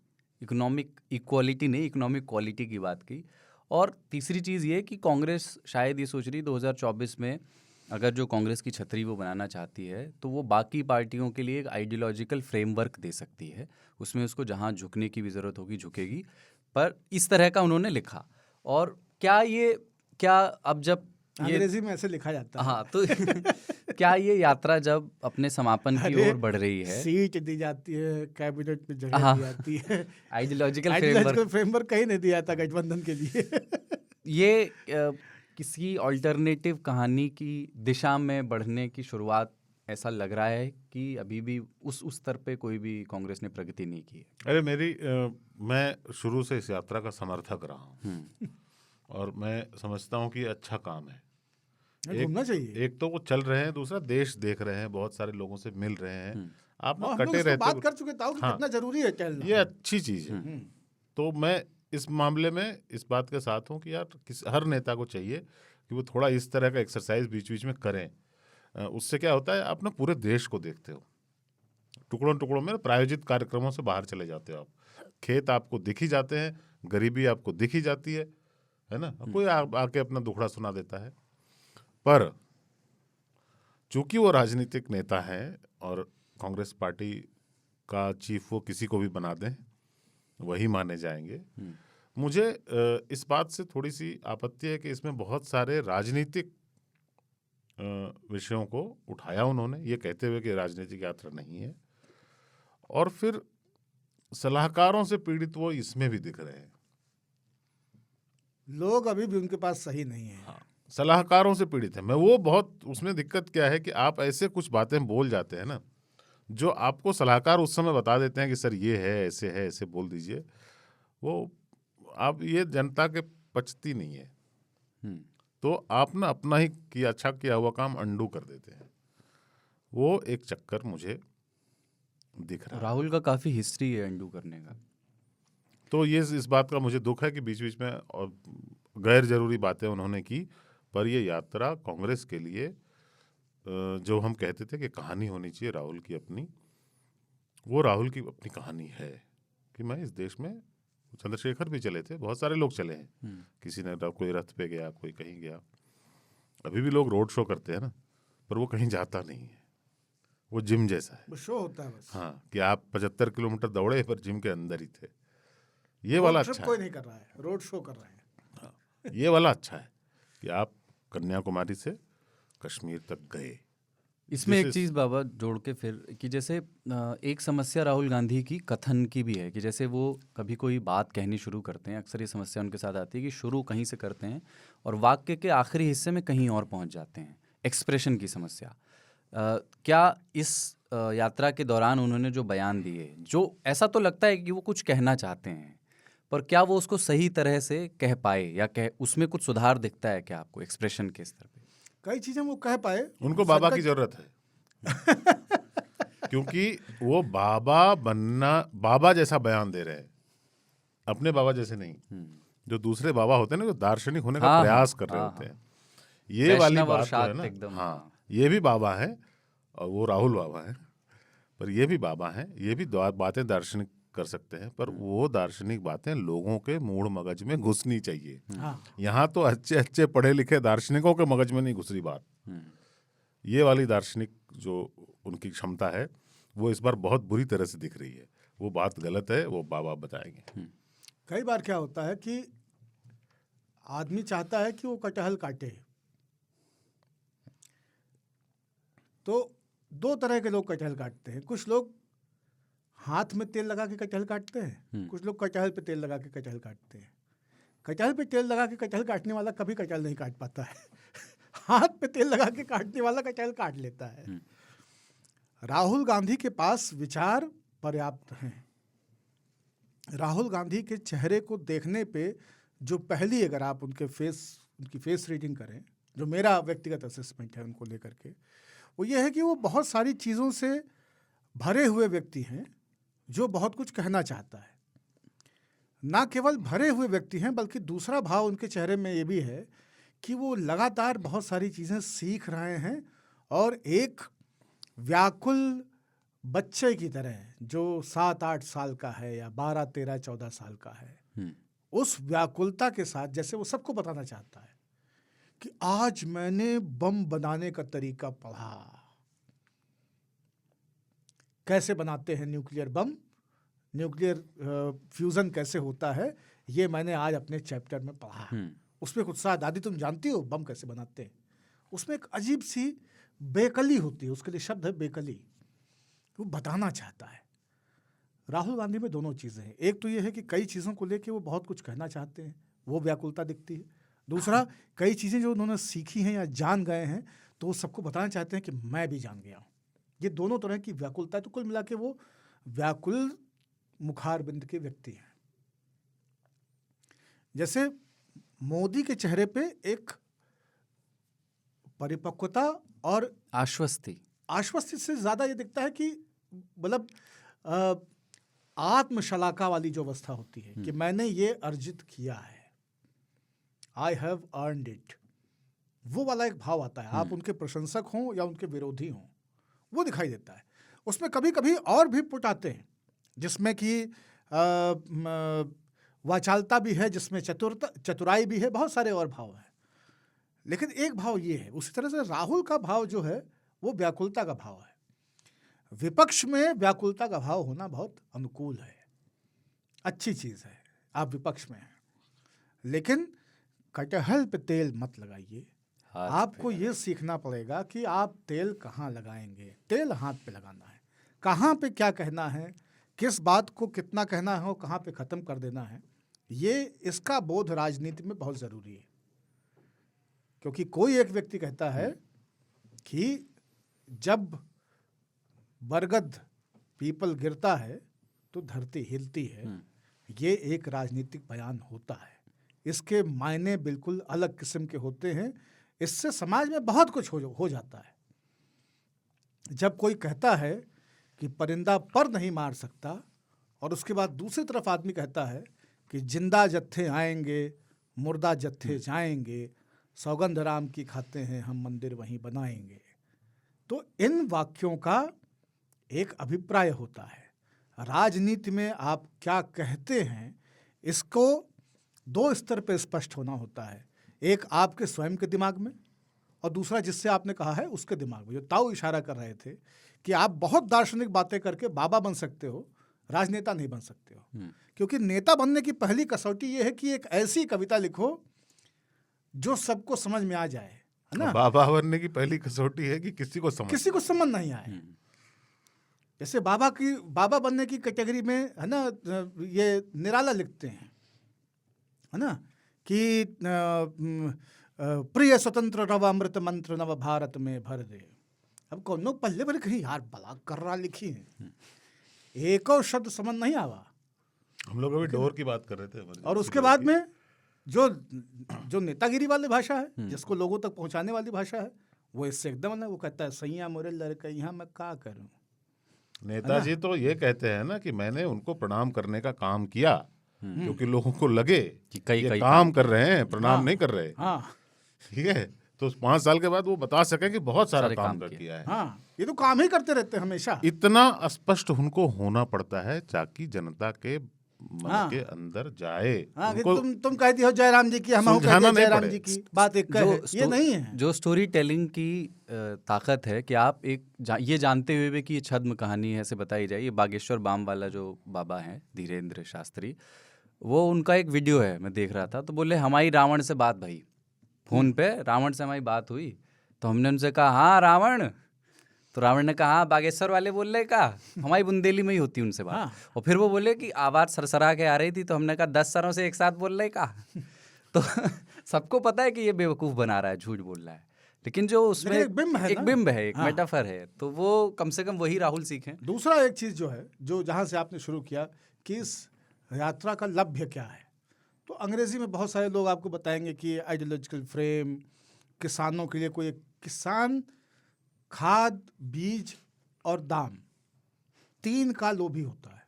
की बात की। और तीसरी चीज़ ये कि कांग्रेस शायद ये सोच रही 2024 में अगर जो कांग्रेस की छतरी वो बनाना चाहती है तो वो बाकी पार्टियों के लिए एक आइडियोलॉजिकल फ्रेमवर्क दे सकती है, उसमें उसको जहाँ झुकने की भी ज़रूरत होगी झुकेगी। पर इस तरह का उन्होंने लिखा। और क्या अब जब ये
अंग्रेजी में ऐसे लिखा जाता है।
हाँ, तो क्या ये यात्रा जब अपने समापन की ओर बढ़ रही है,
सीट दी जाती है, कैबिनेट में जगह दी जाती है,
आइडियोलॉजिकल
फ्रेमवर्क कहीं नहीं दिया था गठबंधन के लिए।
ये किसी अल्टरनेटिव कहानी की दिशा में बढ़ने की शुरुआत ऐसा लग रहा है कि अभी भी उस स्तर पे कोई भी कांग्रेस ने प्रगति नहीं की है।
अरे मैं शुरू से इस यात्रा का समर्थक रहा हूँ और मैं समझता हूँ कि अच्छा काम है।
घूमना चाहिए।
एक तो वो चल रहे हैं, दूसरा देश देख रहे हैं, बहुत सारे लोगों से मिल रहे हैं। आप
हम
कटे
लोग
रहते
बात कर चुके ताऊ कि कितना जरूरी है चलना।
ये अच्छी चीज़ है। तो मैं इस मामले में इस बात के साथ हूँ कि यार हर नेता को चाहिए कि वो थोड़ा इस तरह का एक्सरसाइज बीच बीच में करें। उससे क्या होता है, आप ना पूरे देश को देखते हो, टुकड़ों टुकड़ों में प्रायोजित कार्यक्रमों से बाहर चले जाते हो। आप खेत आपको दिख ही जाते हैं, गरीबी आपको दिख ही जाती है ना। कोई आके अपना दुखड़ा सुना देता है। पर चूंकि वो राजनीतिक नेता है और कांग्रेस पार्टी का चीफ वो किसी को भी बना दें वही माने जाएंगे। मुझे इस बात से थोड़ी सी आपत्ति है कि इसमें बहुत सारे राजनीतिक विषयों को उठाया उन्होंने, ये कहते हुए कि राजनीतिक यात्रा नहीं है, और फिर सलाहकारों से पीड़ित वो इसमें भी दिख रहे हैं।
लोग अभी भी उनके पास सही नहीं है।
हाँ, सलाहकारों से पीड़ित है। मैं वो बहुत, उसमें दिक्कत क्या है कि आप ऐसे कुछ बातें बोल जाते हैं ना जो आपको सलाहकार उस समय बता देते हैं कि सर ये है, ऐसे बोल दीजिए, वो आप ये जनता के पचती नहीं है।
हम्म,
तो आप ना अपना ही अच्छा किया हुआ काम अंडू कर देते हैं। वो एक चक्कर मुझे दिख रहा है।
राहुल का काफी हिस्ट्री है अंडू करने का।
तो ये इस बात का मुझे दुख है कि बीच बीच में और गैर जरूरी बातें उन्होंने की, पर ये यात्रा कांग्रेस के लिए जो हम कहते थे कि कहानी होनी चाहिए राहुल की अपनी, वो राहुल की अपनी कहानी है कि मैं इस देश में, चंद्रशेखर भी चले थे, बहुत सारे लोग चले हैं, किसी ने कोई रथ पे गया, कोई कहीं गया। अभी भी लोग रोड शो करते हैं ना, पर वो कहीं जाता नहीं है, वो जिम जैसा है।
वो शो होता है बस।
हाँ, कि आप 75 किलोमीटर दौड़े पर जिम के अंदर ही थे। ये
रोड
वाला
ट्रिप
अच्छा
कोई
है।
नहीं कर रहा है, रोड शो कर रहे हैं।
हाँ, ये वाला अच्छा है कि आप कन्याकुमारी से कश्मीर तक गए।
इसमें एक
This is-
चीज़ बाबा जोड़ के फिर कि जैसे एक समस्या राहुल गांधी की कथन की भी है कि जैसे वो कभी कोई बात कहनी शुरू करते हैं, अक्सर ये समस्या उनके साथ आती है कि शुरू कहीं से करते हैं और वाक्य के आखिरी हिस्से में कहीं और पहुंच जाते हैं। एक्सप्रेशन की समस्या। क्या इस यात्रा के दौरान उन्होंने जो बयान दिए, जो ऐसा तो लगता है कि वो कुछ कहना चाहते हैं, पर क्या वो उसको सही तरह से कह पाए या उसमें कुछ सुधार दिखता है क्या आपको एक्सप्रेशन के स्तर पे?
कई चीजें वो कह पाए।
उनको बाबा की
संकट-
जरूरत है क्योंकि वो बाबा जैसा बयान दे रहे हैं, अपने बाबा जैसे नहीं। जो दूसरे बाबा होते हैं ना, जो दार्शनिक होने का
हाँ,
प्रयास
हाँ,
कर रहे
हाँ,
होते
हाँ।
हैं, ये वाली
वैष्णव और
बात जो है
शाक्त
ना,
एकदम,
हाँ,
हाँ।
ये भी बाबा है और वो राहुल बाबा है, पर ये भी बाबा है, ये भी बातें दार्शनिक कर सकते हैं, पर वो दार्शनिक बातें लोगों के मूड मगज में घुसनी चाहिए।
हाँ,
यहाँ तो अच्छे अच्छे पढ़े लिखे दार्शनिकों के मगज में नहीं घुस रही बात। ये वाली दार्शनिक जो उनकी क्षमता है, वो इस बार बहुत बुरी तरह से दिख रही है। वो बात गलत है, वो बाबा बताएंगे।
कई बार क्या होता है कि आदमी चाहता है कि वो कटहल काटे, तो दो तरह के लोग कटहल काटते हैं। कुछ लोग हाथ में तेल लगा के कटहल काटते हैं, कुछ लोग कटहल पे तेल लगा के कटहल काटते हैं। कटहल पे तेल लगा के कटहल काटने वाला कभी कटहल नहीं काट पाता है। हाथ पे तेल लगा के काटने वाला कटहल काट लेता है। राहुल गांधी के पास विचार पर्याप्त हैं। राहुल गांधी के चेहरे को देखने पे जो पहली, अगर आप उनकी फेस रीडिंग करें, जो मेरा व्यक्तिगत असेसमेंट है उनको लेकर के, वो ये है कि वो बहुत सारी चीज़ों से भरे हुए व्यक्ति हैं जो बहुत कुछ कहना चाहता है। ना केवल भरे हुए व्यक्ति हैं, बल्कि दूसरा भाव उनके चेहरे में ये भी है कि वो लगातार बहुत सारी चीज़ें सीख रहे हैं और एक व्याकुल बच्चे की तरह, जो 7-8 साल का है या 12-13-14 साल का है, उस व्याकुलता के साथ जैसे वो सबको बताना चाहता है कि आज मैंने बम बनाने का तरीका पढ़ा, कैसे बनाते हैं न्यूक्लियर बम, न्यूक्लियर फ्यूजन कैसे होता है, ये मैंने आज अपने चैप्टर में पढ़ा। उसमें कुछ साथ, दादी तुम जानती हो बम कैसे बनाते हैं? उसमें एक अजीब सी बेकली होती है, उसके लिए शब्द है बेकली। वो बताना चाहता है। राहुल गांधी में दोनों चीज़ें हैं। एक तो ये है कि कई चीज़ों को लेके वो बहुत कुछ कहना चाहते हैं, वो व्याकुलता दिखती है। दूसरा, कई चीज़ें जो उन्होंने सीखी हैं या जान गए हैं, तो वो सबको बताना चाहते हैं कि मैं भी जान गया हूँ। ये दोनों तरह की व्याकुलता है। तो कुल मिला के वो व्याकुल मुखारबिंद के व्यक्ति हैं। जैसे मोदी के चेहरे पे एक परिपक्वता और आश्वस्ति से ज़्यादा ये दिखता है कि मतलब आत्मशलाका वाली जो अवस्था होती है कि मैंने ये अर्जित किया है, आई हैव अर्नड इट, वो वाला एक भाव आता है। आप उनके प्रशंसक हों या उनके विरोधी हों, वो दिखाई देता है। उसमें कभी कभी और भी पुट आते हैं, जिसमें कि वाचालता भी है, जिसमें चतुराई भी है, बहुत सारे और भाव हैं। लेकिन एक भाव ये है, उसी तरह से राहुल का भाव जो है वो व्याकुलता का भाव है। विपक्ष में व्याकुलता का भाव होना बहुत अनुकूल है, अच्छी चीज़ है, आप विपक्ष में हैं। लेकिन कटहल पे तेल मत लगाइए। आपको ये सीखना पड़ेगा कि आप तेल कहाँ लगाएंगे। तेल हाथ पे लगाना है, कहाँ पे क्या कहना है, किस बात को कितना कहना है और कहाँ पे ख़त्म कर देना है, ये इसका बोध राजनीति में बहुत ज़रूरी है, क्योंकि कोई एक व्यक्ति कहता है कि जब बरगद पीपल गिरता है तो धरती हिलती है। ये एक राजनीतिक बयान होता है, इसके मायने बिल्कुल अलग किस्म के होते हैं। इससे समाज में बहुत कुछ हो जाता है। जब कोई कहता है कि परिंदा पर नहीं मार सकता, और उसके बाद दूसरी तरफ आदमी कहता है कि जिंदा जत्थे आएंगे मुर्दा जत्थे जाएंगे, सौगंध राम की खाते हैं हम मंदिर वहीं बनाएंगे, तो इन वाक्यों का एक अभिप्राय होता है। राजनीति में आप क्या कहते हैं इसको दो स्तर पर स्पष्ट होना होता है। एक आपके स्वयं के दिमाग में, और दूसरा जिससे आपने कहा है उसके दिमाग में। जो ताऊ इशारा कर रहे थे कि आप बहुत दार्शनिक बातें करके बाबा बन सकते हो, राजनेता नहीं बन सकते हो। क्योंकि नेता बनने की पहली कसौटी ये है कि एक ऐसी कविता लिखो जो सबको समझ में आ जाए, है ना।
बाबा बनने की पहली कसौटी है कि किसी को समझ
नहीं आए। जैसे बाबा बनने की कैटेगरी में, है ना, ये निराला लिखते हैं, है ना, कि प्रिय स्वतंत्र रव अमृत मंत्र नव भारत में भर दे। अब कौन पल्ले पर कहीं यार बला कर रहा लिखी है, एक और शब्द समझ नहीं आवा।
हम लोग अभी डोर की बात कर रहे थे,
और उसके बाद में जो नेतागिरी वाली भाषा है, जिसको लोगों तक पहुंचाने वाली भाषा है, वो इससे एकदम ना, वो कहता है सैया मोरे लड़का यहाँ मैं क्या करूं।
नेताजी तो ये कहते हैं ना कि मैंने उनको प्रणाम करने का काम किया, क्योंकि लोगों को लगे कि कई काम कर रहे हैं, प्रणाम नहीं कर रहे। ठीक है, तो 5 साल के बाद वो बता सके कि बहुत सारा काम कर किया है।
ये तो काम ही करते रहते हैं हमेशा।
इतना स्पष्ट उनको होना पड़ता है ताकि जनता के मन के अंदर जाए।
तुम कहती हो जयराम जी की, हम जयराम जी की बात एक ये नहीं है।
जो स्टोरी टेलिंग की ताकत है कि आप ये जानते हुए भी कि ये छद्म कहानी है ऐसे बताई जाए। ये बागेश्वर बाम वाला जो बाबा हैं धीरेन्द्र शास्त्री, वो उनका एक वीडियो है, मैं देख रहा था, तो बोले हमारी रावण से बात भाई, फोन पे रावण से हमारी बात हुई, तो हमने उनसे कहा हाँ रावण, तो रावण ने कहा हाँ बागेश्वर वाले बोल रहे का, हमारी बुंदेली में ही होती उनसे बात। और फिर वो बोले कि आवाज़ सरसरा के आ रही थी, तो हमने कहा 10 सरों से एक साथ बोल रहे का। तो सबको पता है कि ये बेवकूफ़ बना रहा है, झूठ बोल रहा है, लेकिन जो उसमें एक बिंब है, एक मेटाफर है, तो वो कम से कम वही राहुल सीखें।
दूसरा एक चीज़ जो है, जो जहाँ से आपने शुरू किया कि इस यात्रा का लक्ष्य क्या है, तो अंग्रेजी में बहुत सारे लोग आपको बताएंगे कि आइडियोलॉजिकल फ्रेम, किसानों के लिए कोई किसान खाद, बीज और दाम 3 का लोभी होता है।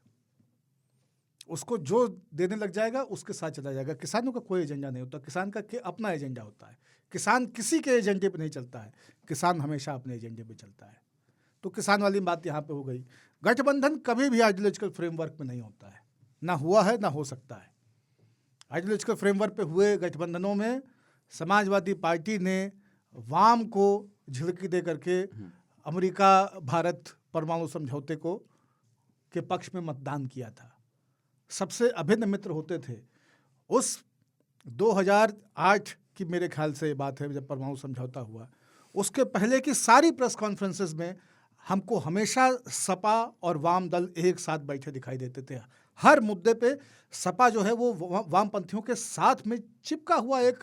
उसको जो देने लग जाएगा उसके साथ चला जाएगा। किसानों का कोई एजेंडा नहीं होता, किसान का अपना एजेंडा होता है। किसान किसी के एजेंडे पे नहीं चलता है, किसान हमेशा अपने एजेंडे पे चलता है। तो किसान वाली बात यहाँ पे हो गई। गठबंधन कभी भी आइडियोलॉजिकल फ्रेमवर्क में नहीं होता है, ना हुआ है ना हो सकता है। आइडियोलॉजिकल फ्रेमवर्क पे हुए गठबंधनों में समाजवादी पार्टी ने वाम को झिड़की दे करके अमेरिका भारत परमाणु समझौते के पक्ष में मतदान किया था। सबसे अभिन्न मित्र होते थे। उस 2008 की मेरे ख्याल से बात है जब परमाणु समझौता हुआ, उसके पहले की सारी प्रेस कॉन्फ्रेंसेस में हमको हमेशा सपा और वाम दल एक साथ बैठे दिखाई देते थे। हर मुद्दे पे सपा जो है वो वामपंथियों के साथ में चिपका हुआ एक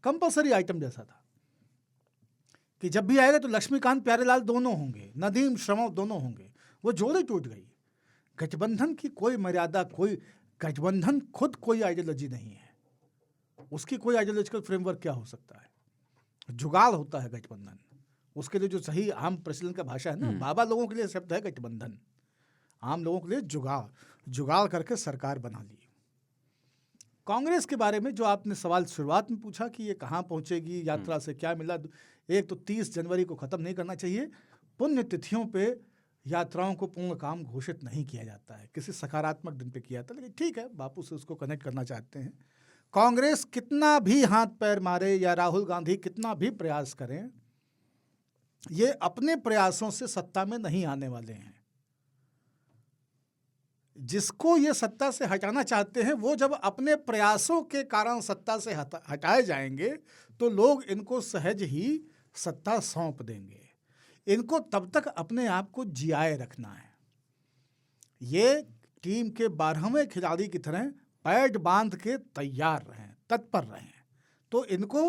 कंपल्सरी आइटम जैसा था कि जब भी आएगा तो लक्ष्मीकांत प्यारेलाल दोनों होंगे, नदीम श्रवण दोनों होंगे। वो जोड़ी टूट गई। गठबंधन की कोई मर्यादा, कोई गठबंधन खुद कोई आइडियोलॉजी नहीं है, उसकी कोई आइडियोलॉजिकल फ्रेमवर्क क्या हो सकता है। जुगाड़ होता है गठबंधन। उसके लिए जो सही आम प्रचलन का भाषा है ना, बाबा लोगों के लिए शब्द है गठबंधन, आम लोगों के लिए जुगाड़ करके सरकार बना ली। कांग्रेस के बारे में जो आपने सवाल शुरुआत में पूछा कि ये कहाँ पहुँचेगी, यात्रा से क्या मिला, एक तो 30 जनवरी को ख़त्म नहीं करना चाहिए। पुण्य तिथियों पे यात्राओं को पूर्ण काम घोषित नहीं किया जाता है, किसी सकारात्मक दिन पे किया था, लेकिन ठीक है, बापू से उसको कनेक्ट करना चाहते हैं। कांग्रेस कितना भी हाथ पैर मारे या राहुल गांधी कितना भी प्रयास करें, ये अपने प्रयासों से सत्ता में नहीं आने वाले हैं। जिसको ये सत्ता से हटाना चाहते हैं वो जब अपने प्रयासों के कारण सत्ता से हटाए जाएंगे तो लोग इनको सहज ही सत्ता सौंप देंगे। इनको तब तक अपने आप को जियाए रखना है। ये टीम के 12वें खिलाड़ी की तरह पैड बांध के तैयार रहें, तत्पर रहें। तो इनको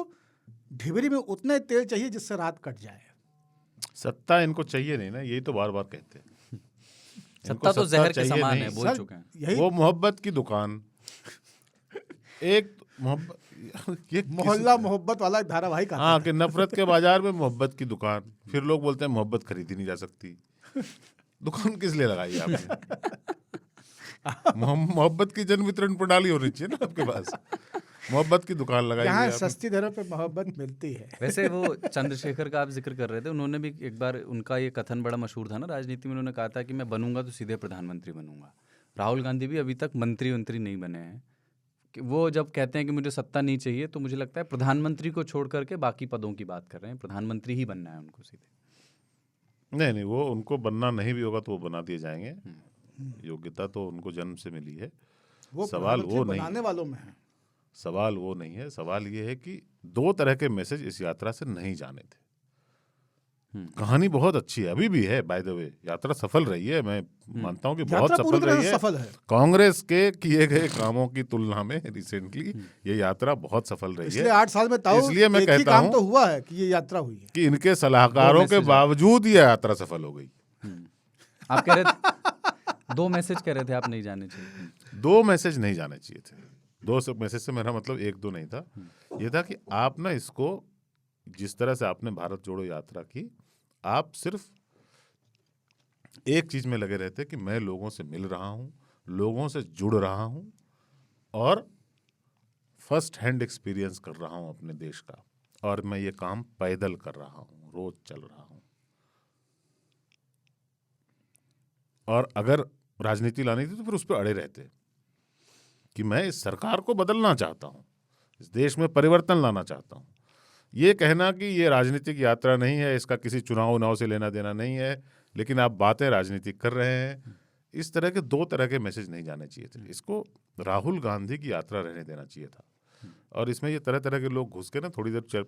ढिबरी में उतने तेल चाहिए जिससे रात कट जाए।
सत्ता इनको चाहिए नहीं ना, यही तो बार बार कहते हैं।
सत्ता
इनको
तो जहर के
चाहिए
समान
नहीं।
है, बोल
सर,
चुके हैं।
यही
वो मोहब्बत की दुकान, एक मोहब्बत ये
मोहल्ला मोहब्बत वाला एक धारावाहिक आता
हाँ
है।
कि नफरत के बाजार में मोहब्बत की दुकान, फिर लोग बोलते हैं मोहब्बत खरीदी नहीं जा सकती। दुकान किस लिए लगाई है आपने? मोहब्बत की जन वितरण प्रणाली होनी चाहिए ना आपके पास। मोहब्बत की दुकान लगाई है
यहाँ
आपने।
सस्ती दरों पे मोहब्बत मिलती है।
वैसे वो चंद्रशेखर का आप जिक्र कर रहे थे, उन्होंने भी एक बार, उनका ये कथन बड़ा मशहूर था ना राजनीति में, उन्होंने कहा था कि मैं बनूंगा तो सीधे प्रधानमंत्री बनूंगा। राहुल गांधी भी अभी तक मंत्री नहीं बने हैं। कि वो जब कहते हैं कि मुझे सत्ता नहीं चाहिए, तो मुझे लगता है प्रधानमंत्री को छोड़ करके बाकी पदों की बात कर रहे हैं। प्रधानमंत्री ही बनना है उनको सीधे।
नहीं, वो उनको बनना नहीं भी होगा तो वो बना दिए जाएंगे। योग्यता तो उनको जन्म से मिली है।
वो
सवाल वो नहीं
बनाने
है।
वालों में है।
सवाल वो नहीं है। सवाल ये है कि दो तरह के मैसेज इस यात्रा से नहीं जाने थे। कहानी बहुत अच्छी है, अभी भी है। बाय द वे, यात्रा सफल रही है, मैं मानता हूँ कि बहुत
यात्रा पूरी
सफल
तरह
रही
से
है।
सफल है।
कांग्रेस के किए गए कामों की तुलना में रिसेंटली ये यात्रा बहुत सफल रही
पिछले
है।
8 साल में ताऊ
इसलिए मैं
एक ही
कहता
काम
हूं
तो हुआ है कि ये यात्रा हुई है।
कि इनके सलाहकारों के
मैसेज
बावजूद ये यात्रा सफल हो गई।
आप कह रहे थे 2 मैसेज कह रहे थे आप नहीं जाने चाहिए।
2 मैसेज नहीं जाने चाहिए थे। 2 मैसेज से मेरा मतलब 1-2 नहीं था। ये था कि आप ना इसको, जिस तरह से आपने भारत जोड़ो यात्रा की, आप सिर्फ एक चीज में लगे रहते कि मैं लोगों से मिल रहा हूं, लोगों से जुड़ रहा हूं और फर्स्ट हैंड एक्सपीरियंस कर रहा हूं अपने देश का, और मैं ये काम पैदल कर रहा हूं, रोज चल रहा हूं। और अगर राजनीति लानी थी तो फिर उस पर अड़े रहते कि मैं इस सरकार को बदलना चाहता हूं, इस देश में परिवर्तन लाना चाहता हूं। ये कहना कि ये राजनीतिक यात्रा नहीं है, इसका किसी चुनाव से लेना देना नहीं है, लेकिन आप बातें राजनीतिक कर रहे हैं, इस तरह के 2 तरह के मैसेज नहीं जाने चाहिए थे। इसको राहुल गांधी की यात्रा रहने देना चाहिए था। और इसमें ये तरह तरह के लोग घुस के ना थोड़ी देर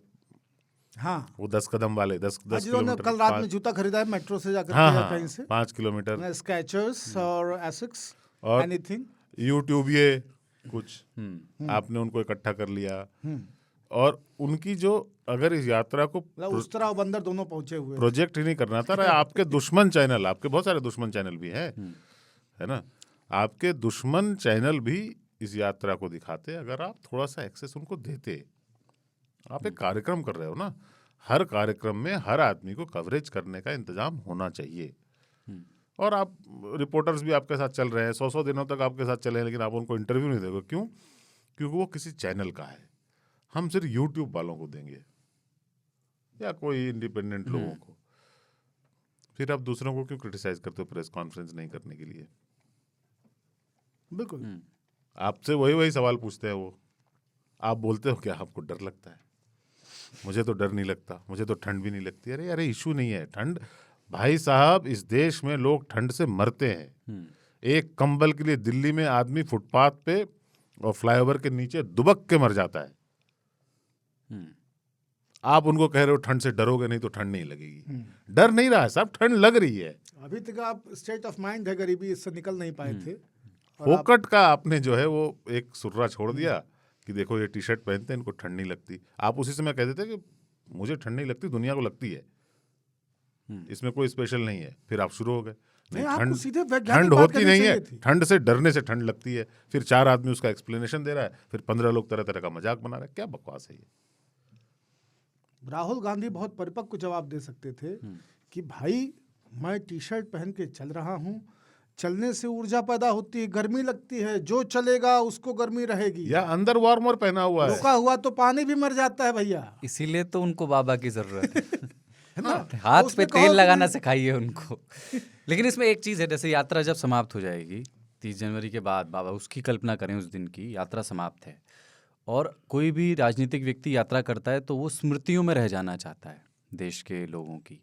हाँ,
वो 10 कदम वाले 10
जिन्होंने
किलोमीटर,
कल रात में जूता खरीदा है मेट्रो से जाकर
हाँ
के या
हाँ
कहीं से,
5 किलोमीटर,
स्केचर्स और एसिक्स,
और
एनीथिंग,
यूट्यूब ये कुछ आपने उनको इकट्ठा कर लिया। और उनकी जो, अगर इस यात्रा को
उस तरह और बंदर दोनों पहुंचे हुए
प्रोजेक्ट ही नहीं करना था, आपके दुश्मन चैनल, आपके बहुत सारे दुश्मन चैनल भी हैं, है ना, आपके दुश्मन चैनल भी इस यात्रा को दिखाते। अगर आप थोड़ा सा एक्सेस उनको देते, आप एक कार्यक्रम कर रहे हो ना, हर कार्यक्रम में हर आदमी को कवरेज करने का इंतजाम होना चाहिए। और आप रिपोर्टर्स भी आपके साथ चल रहे हैं, 100 दिनों तक आपके साथ चले हैं, लेकिन आप उनको इंटरव्यू नहीं दोगे। क्यों? क्योंकि वो किसी चैनल का है। हम सिर्फ यूट्यूब वालों को देंगे या कोई इंडिपेंडेंट लोगों को। फिर आप दूसरों को क्यों क्रिटिसाइज करते हो प्रेस कॉन्फ्रेंस नहीं करने के लिए?
बिल्कुल।
आपसे वही सवाल पूछते हैं वो। आप बोलते हो क्या आपको डर लगता है? मुझे तो डर नहीं लगता, मुझे तो ठंड भी नहीं लगती। अरे इशू नहीं है ठंड, भाई साहब, इस देश में लोग ठंड से मरते हैं। एक कंबल के लिए दिल्ली में आदमी फुटपाथ पे और फ्लाईओवर के नीचे दुबक के मर जाता है। आप उनको कह रहे हो ठंड से डरोगे नहीं तो ठंड नहीं लगेगी। डर नहीं रहा है साहब, ठंड लग रही है।
अभी तक आप स्टेट ऑफ माइंड है, गरीबी, इससे निकल नहीं पाए थे।
फोकट का आपने जो है वो एक सुर्रा छोड़ दिया कि देखो ये टी शर्ट पहनते हैं, इनको ठंड नहीं लगती। आप उसी समय कह देते कि मुझे ठंड नहीं लगती, दुनिया को लगती है, इसमें कोई स्पेशल नहीं है। फिर आप शुरू हो गए, नहीं
आपको सीधे वैज्ञानिक
ठंड
बात
होती
करनी
नहीं है,
चाहिए थी।
ठंड से डरने से ठंड लगती है। फिर 4 आदमी उसका एक्सप्लेनेशन दे रहा है, फिर 15 लोग तरह तरह का मजाक बना रहे हैं। क्या बकवास है ये?
राहुल गांधी बहुत परिपक्व जवाब दे सकते थे कि भाई मैं टी शर्ट पहन के चल रहा हूँ, चलने से ऊर्जा पैदा होती है, गर्मी लगती है, जो चलेगा उसको गर्मी रहेगी।
या अंदर वार्मर पहना हुआ है,
रुका हुआ तो पानी भी मर जाता है भैया।
इसीलिए तो उनको बाबा की जरूरत है।
है ना?
हाथ
उसने
पे
कहा
तेल
कि
लगाना
भाई-
सिखाइए उनको। लेकिन इसमें एक चीज़ है, जैसे यात्रा जब समाप्त हो जाएगी 30 जनवरी के बाद, बाबा उसकी कल्पना करें, उस दिन की यात्रा समाप्त है, और कोई भी राजनीतिक व्यक्ति यात्रा करता है तो वो स्मृतियों में रह जाना चाहता है देश के लोगों की।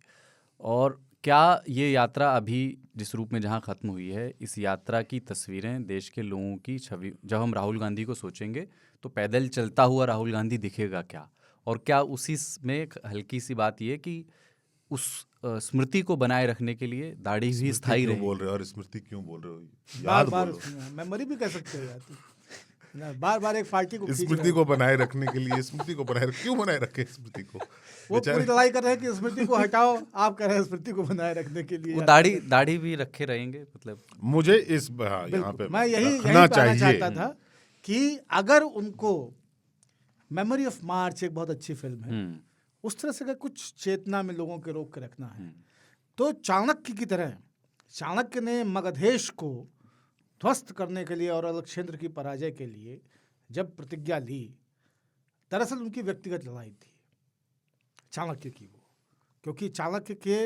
और क्या ये यात्रा अभी जिस रूप में जहाँ ख़त्म हुई है, इस यात्रा की तस्वीरें देश के लोगों की छवि, जब हम राहुल गांधी को सोचेंगे तो पैदल चलता हुआ राहुल गांधी दिखेगा क्या? और क्या उसी में एक हल्की सी बात ये कि उस स्मृति को बनाए रखने के लिए दाढ़ी भी स्थायी
क्यों
रहे?
बोल रहे हो? और स्मृति क्यों बोल रहे हो?
बार
याद
बार
बोलो।
मेमोरी भी कह सकते हो यार। बार बार एक पार्टी को खींच
स्मृति
रहे
को बनाए रखने के लिए, स्मृति को बनाए क्यों बनाए रखे स्मृति को?
वो पूरी लड़ाई कर रहे हैं कि स्मृति को हटाओ, आप कह रहे हैं स्मृति को बनाए रखने के लिए।
वो दाढ़ी भी रखे रहेंगे मतलब।
मुझे इस यहाँ पे
मैं यही
रखना
पे आना
चाहिए
चाहता था कि अगर उनको मेमोरी ऑफ मार्च एक बहुत अच्छी फिल्म है, उस तरह से अगर कुछ चेतना में लोगों के रोक के रखना है, तो चाणक्य की तरह चाणक्य ने मगधेश को ध्वस्त करने के लिए और अलक्षेत्र की पराजय के लिए जब प्रतिज्ञा ली, दरअसल उनकी व्यक्तिगत लड़ाई थी चाणक्य की वो, क्योंकि चाणक्य के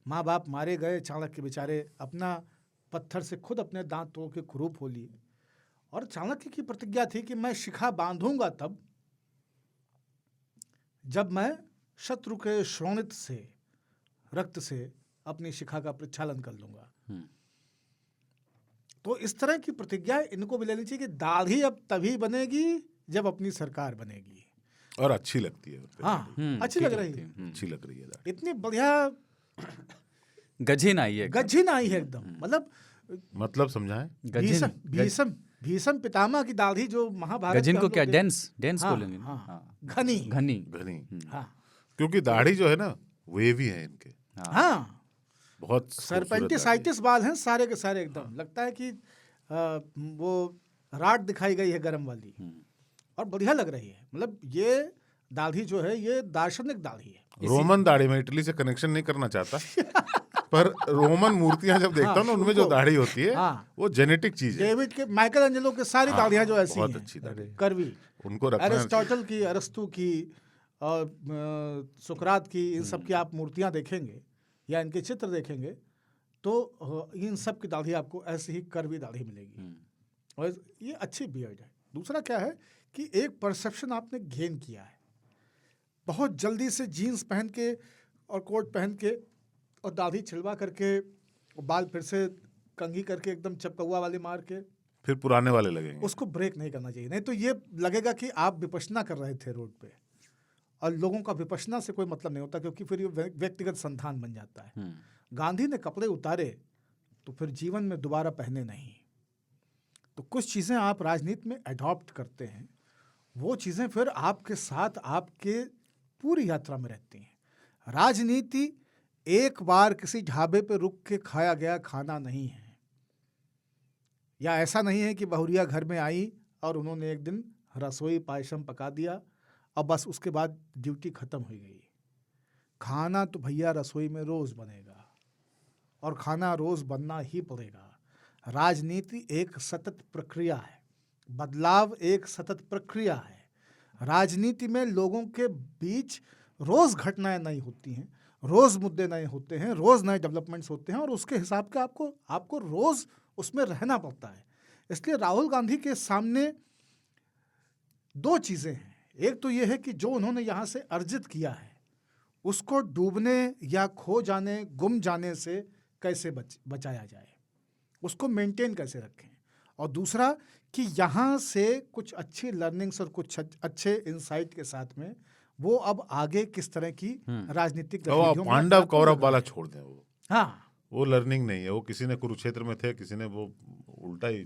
माँ बाप मारे गए, चाणक्य बेचारे अपना पत्थर से खुद अपने दांत तोड़ के कुरूप हो लिए, और चाणक्य की प्रतिज्ञा थी कि मैं शिखा बांधूंगा तब जब मैं शत्रु के श्रोणित से रक्त से अपनी शिखा का प्रक्षालन कर लूंगा। तो इस तरह की प्रतिज्ञा इनको भी लेनी चाहिए कि दाढ़ी अब तभी बनेगी जब अपनी सरकार बनेगी,
और अच्छी लगती है।
हाँ अच्छी लग रही है,
अच्छी लग रही है दाढ़ी।
इतनी बढ़िया
गझिन आई है,
गझिन आई है एकदम,
मतलब समझाएं।
भीषम भीषम पितामह की दाढ़ी जो महाभारत
गझिन
के
को
हम
क्या
लोग
डेंस
हाँ,
बोलेंगे?
हाँ, घनी
घनी।
घनी,
हाँ
क्योंकि दाढ़ी जो है ना वेवी है इनके,
हाँ
बहुत
सरपेंटिसाइटिस बाल हैं सारे के सारे एकदम, लगता है कि वो राड दिखाई गई है गरम वाली, और बढ़िया लग रही है। मतलब ये दाढ़ी जो है ये दार्शनिक दाढ़ी है।
रोमन दाढ़ी में इटली से कनेक्शन नहीं करना चाहता पर रोमन मूर्तियां जब देखता हूँ ना उनमें जो दाढ़ी होती है वो जेनेटिक चीज है।
डेविड के, माइकल एंजेलो के सारी दाढ़ियां जो ऐसी
बहुत
हैं,
अच्छी दाढ़ी,
करवी,
उनको रखना।
एरिस्टोटल की, अरस्तु की और सुकरात की, इन सब की आप मूर्तियां देखेंगे या इनके चित्र देखेंगे तो इन सब की दाढ़ी आपको ऐसी ही करवी दाढ़ी मिलेगी, और ये अच्छी बियर्ड है। दूसरा क्या है कि एक परसेप्शन आपने गेन किया है, बहुत जल्दी से जीन्स पहन के और कोट पहन के और दाढ़ी छिलवा करके और बाल फिर से कंघी करके एकदम चपकौआ वाले मार के
फिर पुराने वाले लगेंगे।
उसको ब्रेक नहीं करना चाहिए, नहीं तो ये लगेगा कि आप विपश्यना कर रहे थे रोड पे, और लोगों का विपश्यना से कोई मतलब नहीं होता, क्योंकि फिर ये व्यक्तिगत संतान बन जाता है। गांधी ने कपड़े उतारे तो फिर जीवन में दोबारा पहने नहीं। तो कुछ चीज़ें आप राजनीति में अडॉप्ट करते हैं, वो चीज़ें फिर आपके साथ आपके पूरी यात्रा में रहती हैं। राजनीति एक बार किसी ढाबे पे रुक के खाया गया खाना नहीं है, या ऐसा नहीं है कि बहुरिया घर में आई और उन्होंने एक दिन रसोई पायसम पका दिया और बस उसके बाद ड्यूटी खत्म हो गई। खाना तो भैया रसोई में रोज बनेगा, और खाना रोज बनना ही पड़ेगा। राजनीति एक सतत प्रक्रिया है, बदलाव एक सतत प्रक्रिया है। राजनीति में लोगों के बीच रोज घटनाएं नहीं होती हैं, रोज मुद्दे नए होते हैं, रोज नए डेवलपमेंट्स होते हैं, और उसके हिसाब का आपको रोज उसमें रहना पड़ता है। इसलिए राहुल गांधी के सामने दो चीजें हैं। एक तो यह है कि जो उन्होंने यहाँ से अर्जित किया है उसको डूबने या खो जाने, गुम जाने से कैसे बचाया जाए, उसको मेंटेन कैसे रखें, और दूसरा कि यहाँ से कुछ अच्छी लर्निंग्स और कुछ अच्छे इंसाइट के साथ में वो अब आगे किस तरह की राजनीतिक
गतिविधियों में पांडव कौरव वाला छोड़ दें। वो वो लर्निंग नहीं है, वो किसी ने कुरुक्षेत्र में थे, किसी ने वो उल्टा ही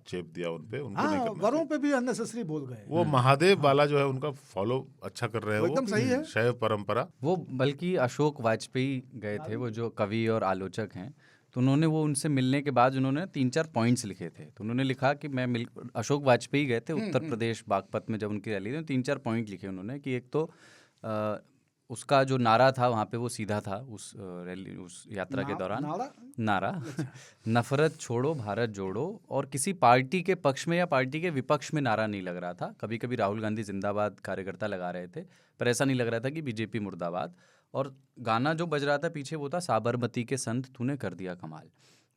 चेप दिया उन पे, उनको नहीं करना।
वरों पे भी अननेसेसरी बोल गए।
वो महादेव वाला जो है उनका फॉलो अच्छा कर रहे हैं, वो
एकदम सही है,
शैव परंपरा।
वो बल्कि अशोक वाजपेयी गए थे, वो जो कवि और आलोचक हैं, तो उन्होंने वो उनसे मिलने के बाद उन्होंने 3-4 पॉइंट्स मिले थे। तो उन्होंने लिखा कि अशोक वाजपेयी गए थे उत्तर प्रदेश बागपत में जब उनकी रैली थी, 3-4 पॉइंट लिखे उन्होंने कि एक तो उसका जो नारा था वहाँ पे वो सीधा था उस रैली, उस यात्रा के दौरान नारा नफरत छोड़ो भारत जोड़ो, और किसी पार्टी के पक्ष में या पार्टी के विपक्ष में नारा नहीं लग रहा था। कभी कभी राहुल गांधी जिंदाबाद कार्यकर्ता लगा रहे थे, पर ऐसा नहीं लग रहा था कि बीजेपी मुर्दाबाद। और गाना जो बज रहा था पीछे वो था साबरमती के संत तूने कर दिया कमाल।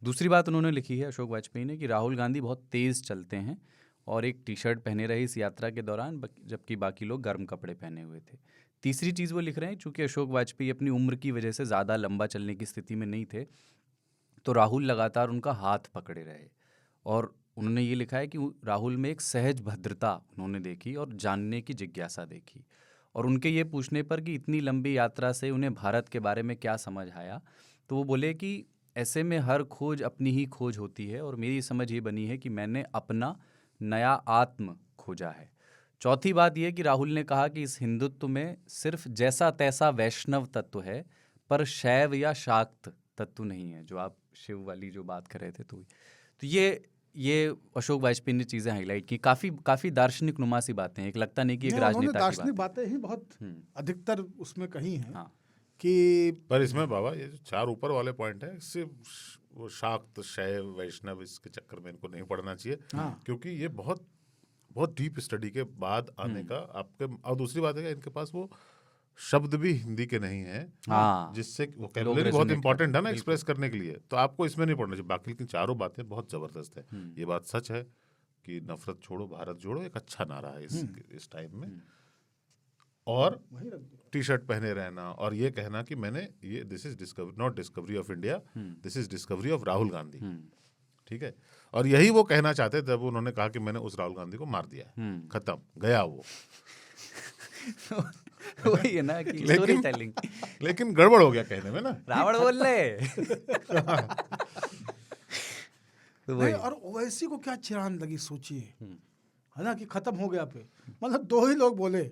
दूसरी बात उन्होंने लिखी है अशोक वाजपेयी ने कि राहुल गांधी बहुत तेज़ चलते हैं और एक टी शर्ट पहने रहे इस यात्रा के दौरान, जबकि बाकी लोग गर्म कपड़े पहने हुए थे। तीसरी चीज़ वो लिख रहे हैं, चूँकि अशोक वाजपेयी अपनी उम्र की वजह से ज़्यादा लंबा चलने की स्थिति में नहीं थे, तो राहुल लगातार उनका हाथ पकड़े रहे। और उन्होंने ये लिखा है कि राहुल में एक सहज भद्रता उन्होंने देखी और जानने की जिज्ञासा देखी। और उनके ये पूछने पर कि इतनी लंबी यात्रा से उन्हें भारत के बारे में क्या समझ आया, तो वो बोले कि ऐसे में हर खोज अपनी ही खोज होती है, और मेरी समझ ये बनी है कि मैंने अपना नया आत्म खोजा है। चौथी बात यह कि राहुल ने कहा कि इस हिंदुत्व में सिर्फ जैसा तैसा वैष्णव तत्व है, पर शैव या शाक्त तत्व नहीं है। जो आप शिव वाली जो बात कर रहे थे, तो ये अशोक वाजपेयी ने चीज़ें हाईलाइट की। काफ़ी दार्शनिक नुमा सी बातें हैं। एक लगता नहीं कि एक
नहीं, उन्होंने
राजनेता की
दार्शनिक
बात
बातें ही बहुत अधिकतर उसमें कही हैं
हाँ।
कि
पर इसमें बाबा ये जो 4 ऊपर वाले पॉइंट है, इससे वो शाक्त, शैव, वैष्णव, इसके चक्कर में इनको नहीं पढ़ना चाहिए।
हाँ।
क्योंकि ये बहुत बहुत डीप स्टडी के बाद आने का आपके। और दूसरी बात है कि इनके पास वो शब्द भी हिंदी के नहीं है,
हाँ।
जिससे
लोग
वोकैबुलरी बहुत
resonate
इंपॉर्टेंट है ना
करें,
एक्सप्रेस करने के लिए। तो आपको इसमें नहीं पढ़ना चाहिए। बाकी की चारों बातें बहुत जबरदस्त है। ये बात सच है कि नफरत छोड़ो भारत जोड़ो एक अच्छा नारा है इस टाइम में। और
वही रख दो।
टी शर्ट पहने रहना और ये कहना कि मैंने ये this is discovery, not discovery of India, this is discovery of Rahul Gandhi. ठीक है। और यही वो कहना चाहते जब उन्होंने कहा कि मैंने उस राहुल गांधी को मार दिया है, खत्म, गया वो।
वही है ना कि स्टोरी टेलिंग।
लेकिन गड़बड़ हो गया कहने में ना।
रावण बोल ले। तो वही
नहीं, और ओवैसी को क्या चिरान लगी, सोचिए, है ना, कि खत्म हो गया पे। मतलब दो ही लोग बोले,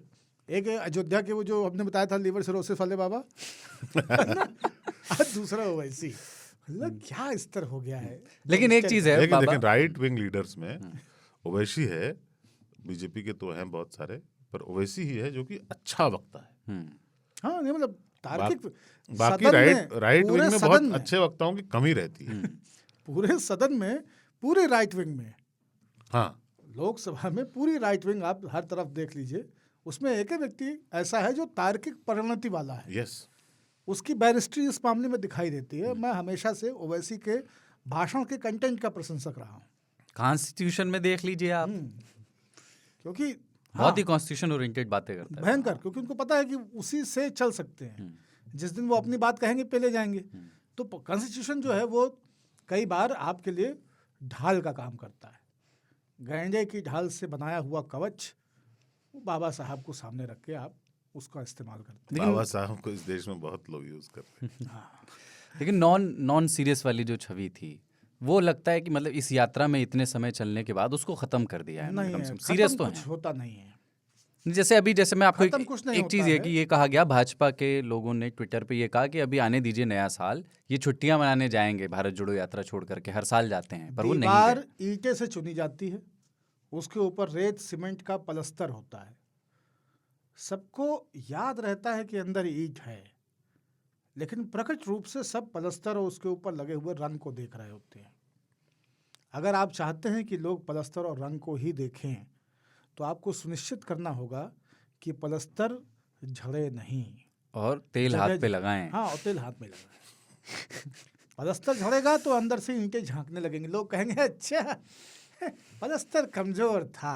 एक है अयोध्या के वो जो हमने बताया था लीवर सिरोसिस वाले बाबा, है ना, और दूसरा ओवैसी। मतलब क्या स्तर हो गया है।
लेकिन एक चीज है
लेकिन
बाबा,
राइट विंग लीडर्स में ओवैसी है, बीजेपी के तो हैं बहुत सारे, पर ओवैसी ही है जो कि अच्छा वक्ता है।
हाँ, नहीं मतलब तार्किक
बाकी
सदन
राइट
पूरे
विंग में
सदन
बहुत अच्छे वक्ताओं की कमी रहती है।
पूरे सदन में, पूरे राइट विंग में,
हाँ,
लोकसभा में पूरी राइट विंग आप हर तरफ देख लीजिए, उसमें एक ही व्यक्ति ऐसा है जो तार्किक परिणति वाला है।
यस,
उसकी बैरिस्ट्री इस मामले में दिखाई देती है। मैं हमेशा से ओवैसी के भाषण के कंटेंट का प्रशंसक रहा हूँ,
कॉन्स्टिट्यूशन में देख लीजिए आप,
क्योंकि
बहुत ही कॉन्स्टिट्यूशन ओरिएंटेड बातें करता है।
भयंकर, क्योंकि उनको पता है कि उसी से चल सकते हैं। जिस दिन वो अपनी बात कहेंगे पहले जाएंगे। तो कॉन्स्टिट्यूशन जो है वो कई बार आपके लिए ढाल का काम करता है। गैंडे की ढाल से बनाया हुआ कवच, वो बाबा साहब को सामने रख के आप उसका इस्तेमाल करते हैं।
बाबा साहब को इस देश में बहुत लोग यूज करते हैं।
लेकिन नॉन सीरियस वाली जो छवि थी, वो लगता है कि मतलब इस यात्रा में इतने समय चलने के बाद उसको खत्म कर दिया है।
नहीं
कम
है,
से कम सीरियस तो
कुछ
है।
होता नहीं है।
जैसे मैं आपको
खत्म कुछ नहीं
एक चीज़
होता
है
है।
कि ये कहा गया, भाजपा के लोगों ने ट्विटर पे ये कहा कि अभी आने दीजिए नया साल, ये छुट्टियां मनाने जाएंगे भारत जोड़ो यात्रा छोड़ करके। हर साल जाते हैं पर वो नहीं
दीवार
गए।
ईंटें से चुनी जाती है, उसके ऊपर रेत सीमेंट का पलस्तर होता है। सबको याद रहता है कि अंदर ईंट है, लेकिन प्रकट रूप से सब पलस्तर और उसके ऊपर लगे हुए रंग को देख रहे होते हैं। अगर आप चाहते हैं कि लोग पलस्तर और रंग को ही देखें, तो आपको सुनिश्चित करना होगा कि पलस्तर झड़े नहीं
और तेल हाथ पे लगाएं।
हाँ, और तेल हाथ में लगाएं। पलस्तर झड़ेगा तो अंदर से ईंटें झांकने लगेंगे। लोग कहेंगे अच्छा पलस्तर कमजोर था,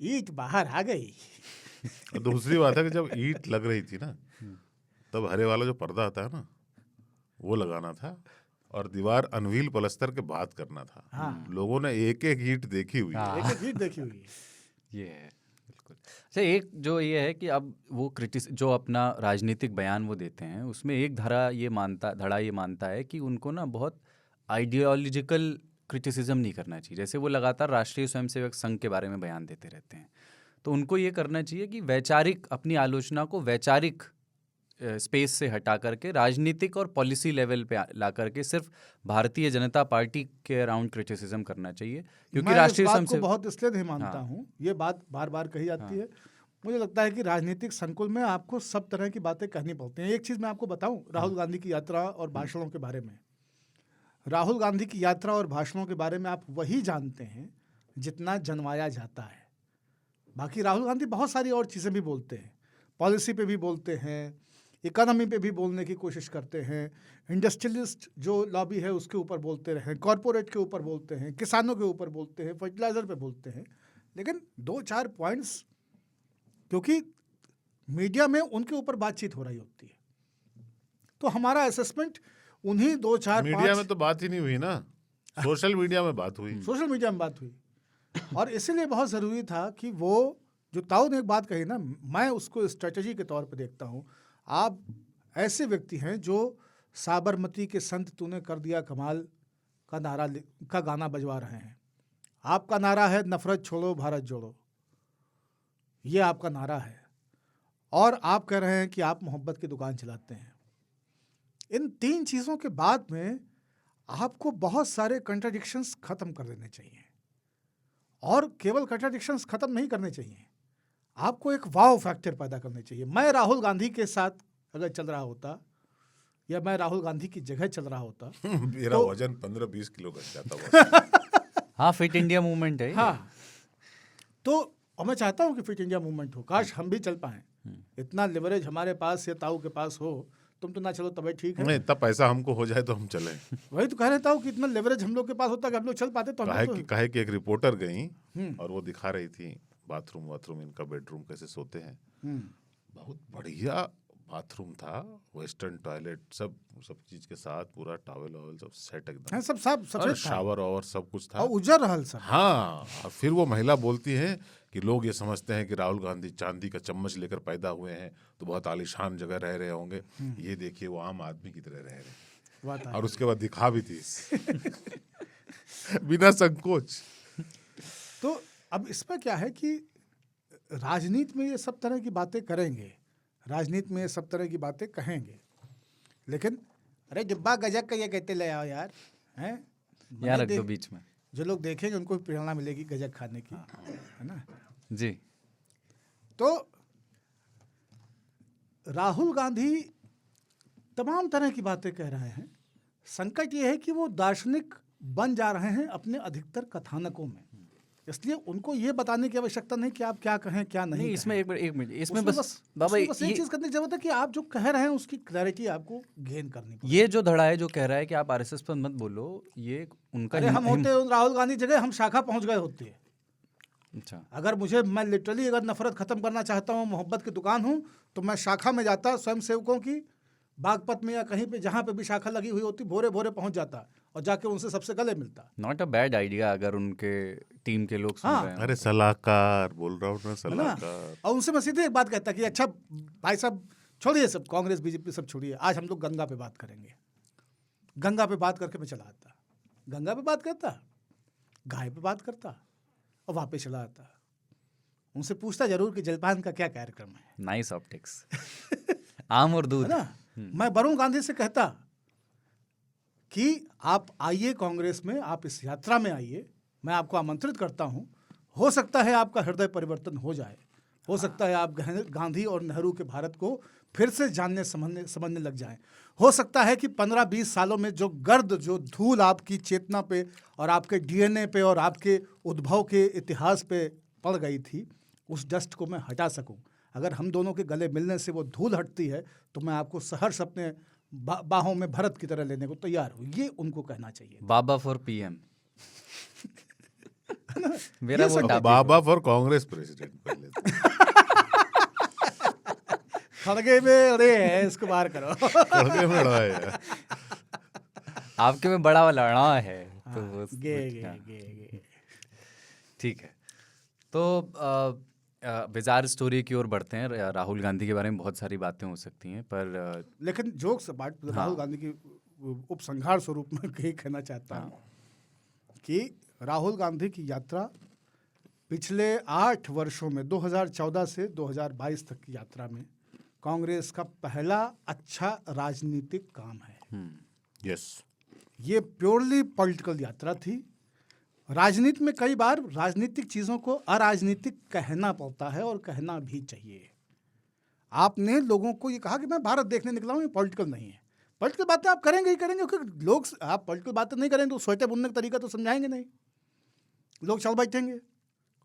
ईंट बाहर आ गई।
और दूसरी बात है कि जब ईंट लग रही थी ना, तब हरे वाला जो पर्दा आता है ना, वो लगाना था और दीवार अनवील पलस्तर के बाद करना था।
हाँ।
लोगों ने एक एक ईंट देखी हुई है।
हाँ।
एक ईंट देखी हुई है।
ये है बिल्कुल। अच्छा, एक जो ये है कि अब वो जो अपना राजनीतिक बयान वो देते हैं, उसमें एक धड़ा ये मानता है कि उनको ना बहुत आइडियोलॉजिकल क्रिटिसिज्म नहीं करना चाहिए। जैसे वो लगातार राष्ट्रीय स्वयंसेवक संघ के बारे में बयान देते रहते हैं, तो उनको ये करना चाहिए कि वैचारिक, अपनी आलोचना को वैचारिक स्पेस से हटा करके राजनीतिक और पॉलिसी लेवल पे ला करके सिर्फ भारतीय जनता पार्टी के अराउंड क्रिटिसिज्म करना चाहिए। क्योंकि
मैं
राष्ट्रीय
इस बात को
स्वयंसेवक
बहुत इसलिए नहीं मानता
हाँ।
हूँ, ये बात बार बार कही जाती है। मुझे लगता है कि राजनीतिक संकुल में आपको सब तरह की बातें कहनी पड़ती हैं। एक चीज़ मैं आपको बताऊं, राहुल गांधी की यात्रा और भाषणों के बारे में। राहुल गांधी की यात्रा और भाषणों के बारे में आप वही जानते हैं जितना जनवाया जाता है। बाकी राहुल गांधी बहुत सारी और चीज़ें भी बोलते हैं, पॉलिसी पे भी बोलते हैं, इकोनॉमी पे भी बोलने की कोशिश करते हैं, इंडस्ट्रियलिस्ट जो लॉबी है उसके ऊपर बोलते रहे, कॉरपोरेट के ऊपर बोलते हैं, किसानों के ऊपर बोलते हैं, फर्टिलाइज़र पे बोलते हैं। लेकिन 2-4 पॉइंट्स, क्योंकि मीडिया में उनके ऊपर बातचीत हो रही होती है, तो हमारा असेसमेंट उन्हीं 2-4
मीडिया में तो बात ही नहीं हुई ना, सोशल मीडिया में बात हुई।
सोशल मीडिया में बात हुई। और इसीलिए बहुत ज़रूरी था कि वो जो ताऊ ने एक बात कही ना, मैं उसको स्ट्रेटजी के तौर पे देखता हूँ। आप ऐसे व्यक्ति हैं जो साबरमती के संत तूने कर दिया कमाल का नारा का गाना बजवा रहे हैं। आपका नारा है नफरत छोड़ो भारत जोड़ो, ये आपका नारा है, और आप कह रहे हैं कि आप मोहब्बत की दुकान चलाते हैं। इन 3 चीज़ों के बाद में आपको बहुत सारे कंट्राडिक्शंस खत्म कर देने चाहिए, और केवल कंट्राडिक्शंस खत्म नहीं करने चाहिए, आपको एक वाव फैक्टर पैदा करने चाहिए। मैं राहुल गांधी के साथ अगर चल रहा होता, या मैं राहुल गांधी की जगह चल रहा होता
मेरा वजन 15-20 किलो घट जाता बस।
हाँ, फिट इंडिया मूवमेंट है ये।
हाँ, तो और मैं चाहता हूँ कि फिट इंडिया मूवमेंट हो, काश हम भी चल पाएं। इतना लिवरेज हमारे पास या ताऊ के पास हो, तुम तो ना चलो तभी ठीक है।
नहीं, इतना पैसा हमको हो जाए तो हम चले।
वही तो कह रहे ताऊ कि इतना लिवरेज हम लोग के पास होता कि हम लोग चल पाते, तो हम लोग
काहे कि एक रिपोर्टर गई और वो दिखा रही थी बाथरूम इनका, बेडरूम कैसे सोते हैं। बहुत बढ़िया बाथरूम था, वेस्टर्न टॉयलेट, सब चीज के साथ, पूरा टॉवेल वॉवेल सब सेट एकदम,
हाँ, सब सफेद था,
शावर और सब कुछ था,
और उजर रहल सब।
हाँ। और फिर वो महिला बोलती है कि लोग ये समझते हैं कि राहुल गांधी चांदी का चम्मच लेकर पैदा हुए हैं तो बहुत आलीशान जगह रह रहे होंगे, ये देखिए वो आम आदमी की तरह रह रहे हैं। और उसके बाद दिखा भी थी बिना संकोच।
तो अब इसमें क्या है कि राजनीति में ये सब तरह की बातें करेंगे, राजनीति में ये सब तरह की बातें कहेंगे, लेकिन अरे डिब्बा गजक का ये कहते ले आओ यार, हैं
यार रख दो बीच में,
जो लोग देखेंगे उनको भी प्रेरणा मिलेगी गजक खाने की, है ना।
जी।
तो राहुल गांधी तमाम तरह की बातें कह रहे हैं। संकट ये है कि वो दार्शनिक बन जा रहे हैं अपने अधिकतर कथानकों में, इसलिए उनको ये बताने की आवश्यकता नहीं कि आप क्या कहें क्या नहीं।
इसमें एक मिनट, इसमें
उसमें
बस बाबा
एक चीज करने की जरूरत है कि आप जो कह रहे हैं उसकी क्लैरिटी आपको गेन करनी पड़ेगी।
ये जो धड़ा है जो कह रहा है कि आप आरएसएस पर मत बोलो, ये उनका
अरे हम होते राहुल गांधी जगह हम शाखा पहुंच गए होते।
अच्छा,
अगर मैं लिटरली अगर नफरत खत्म करना चाहता हूँ, मोहब्बत की दुकान हूँ, तो मैं शाखा में जाता, स्वयं सेवकों की बागपत में या कहीं पे जहाँ पे भी शाखा लगी हुई होती, भोरे भोरे पहुंच जाता और जाके उनसे सबसे गले मिलता।
नॉट अ बैड आइडिया अगर उनके टीम के लोग सुन रहे हैं।
अरे सलाहकार बोल रहा हूँ ना, सलाहकार।
और उनसे मैं सीधे एक बात कहता कि अच्छा भाई साहब छोड़िए सब कांग्रेस बीजेपी सब छोड़िए, आज हम लोग गंगा पे बात करेंगे। गंगा पे बात करके मैं चला आता, गंगा पे बात करता, गाय पे बात करता और वापस चला आता। उनसे पूछता जरूर कि जलपान का क्या कार्यक्रम है।
Nice optics. आम और दूध,
है ना। मैं वरुण गांधी से कहता कि आप आइए कांग्रेस में, आप इस यात्रा में आइए, मैं आपको आमंत्रित करता हूं। हो सकता है आपका हृदय परिवर्तन हो जाए, हो सकता है आप गांधी और नेहरू के भारत को फिर से जानने समझने लग जाएं। हो सकता है कि 15-20 सालों में जो गर्द, जो धूल आपकी चेतना पे और आपके डीएनए पे और आपके उद्भव के इतिहास पे पड़ गई थी, उस डस्ट को मैं हटा सकूं। अगर हम दोनों के गले मिलने से वो धूल हटती है तो मैं आपको सहर्ष अपने बाहों में भरत की तरह लेने को तैयार हूँ। ये उनको कहना चाहिए।
बाबा फॉर पीएम। मेरा वो
बाबा फॉर कांग्रेस प्रेसिडेंट पहले।
खड़गे में अड़े है, इसको बाहर करो।
खड़गे में अड़ा है यार।
आपके में बड़ा वाला अड़ा है तो वो
गे।
ठीक है। तो बिजार स्टोरी की ओर बढ़ते हैं। राहुल गांधी के बारे में बहुत सारी बातें हो सकती हैं, पर
लेकिन जोक्स अपार्ट, राहुल गांधी की उपसंहार स्वरूप में यही कहना चाहता हूँ कि राहुल गांधी की यात्रा पिछले 8 वर्षों में 2014 से 2022 तक की यात्रा में कांग्रेस का पहला अच्छा राजनीतिक काम है।
यस,
ये प्योरली पॉलिटिकल यात्रा थी। राजनीति में कई बार राजनीतिक चीज़ों को अराजनीतिक कहना पड़ता है और कहना भी चाहिए। आपने लोगों को ये कहा कि मैं भारत देखने निकला हूँ, ये पॉलिटिकल नहीं है। पॉलिटिकल बातें आप करेंगे ही करेंगे, क्योंकि लोग, आप पॉलिटिकल बातें नहीं करेंगे तो स्वेटर बुनने का तरीका तो समझाएंगे नहीं। लोग चल बैठेंगे,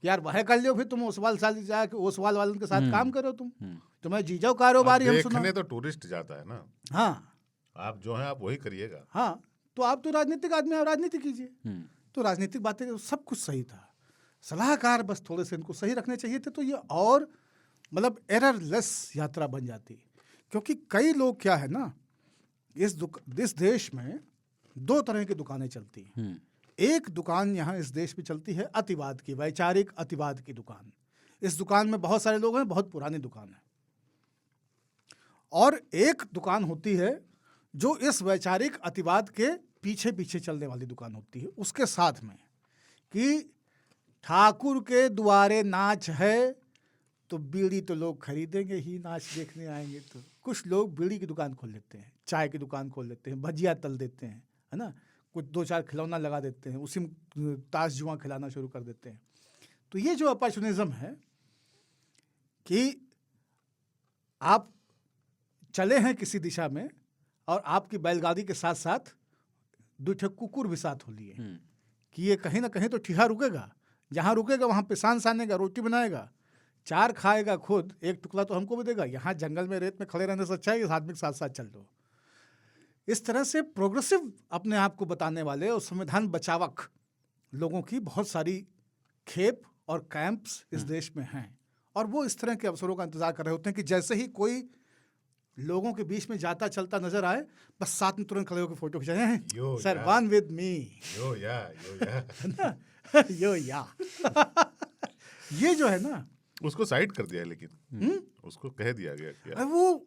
यार वह कर लियो, फिर तुम ओसवाल साल जाके ओसवाल वालों के साथ काम करो, तुम्हें जीजो कारोबारी हम सुना।
देखने तो टूरिस्ट जाता है ना।
हाँ,
आप जो है आप वही करिएगा।
हाँ, तो आप तो राजनीतिक आदमी, आप राजनीति कीजिए। तो राजनीतिक बातें सब कुछ सही था। सलाहकार बस थोड़े से इनको सही रखने चाहिए थे, तो ये और मतलब एररलेस यात्रा बन जाती। क्योंकि कई लोग क्या है ना, इस देश में 2 तरह की दुकानें चलती हैं। एक दुकान यहाँ इस देश में चलती है अतिवाद की, वैचारिक अतिवाद की दुकान। इस दुकान में बहुत सारे लोग हैं, बहुत पुरानी दुकान है। और एक दुकान होती है जो इस वैचारिक अतिवाद के पीछे पीछे चलने वाली दुकान होती है, उसके साथ में कि ठाकुर के द्वारे नाच है तो बीड़ी तो लोग खरीदेंगे ही, नाच देखने आएंगे तो। कुछ लोग बीड़ी की दुकान खोल लेते हैं, चाय की दुकान खोल लेते हैं, भजिया तल देते हैं, है ना, कुछ 2-4 खिलौना लगा देते हैं, उसी में ताश जुआ खिलाना शुरू कर देते हैं। तो ये जो अपॉर्चुनिज्म है कि आप चले हैं किसी दिशा में और आपकी बैलगाड़ी के साथ साथ 2 ठे कुकुर भी साथ हो लिए कि ये कहीं ना कहीं तो ठिहा रुकेगा, जहाँ रुकेगा वहाँ पिसान सानेगा, रोटी बनाएगा, 4 खाएगा खुद, 1 टुकड़ा तो हमको भी देगा। यहाँ जंगल में रेत में खड़े रहने से अच्छा है इस आदमी के साथ साथ चल दो। इस तरह से प्रोग्रेसिव अपने आप को बताने वाले और संविधान बचावक लोगों की बहुत सारी खेप और कैंप्स इस देश में हैं, और वो इस तरह के अवसरों का इंतजार कर रहे होते हैं कि जैसे ही कोई लोगों के बीच में जाता चलता नजर आए, बस साथ में तुरंत खड़े होकर फोटो खिंचाए हैं, सर वन विद मी,
यो या
यो या ये जो है ना,
उसको साइड कर दिया है, लेकिन उसको कह दिया गया कि
अरे वो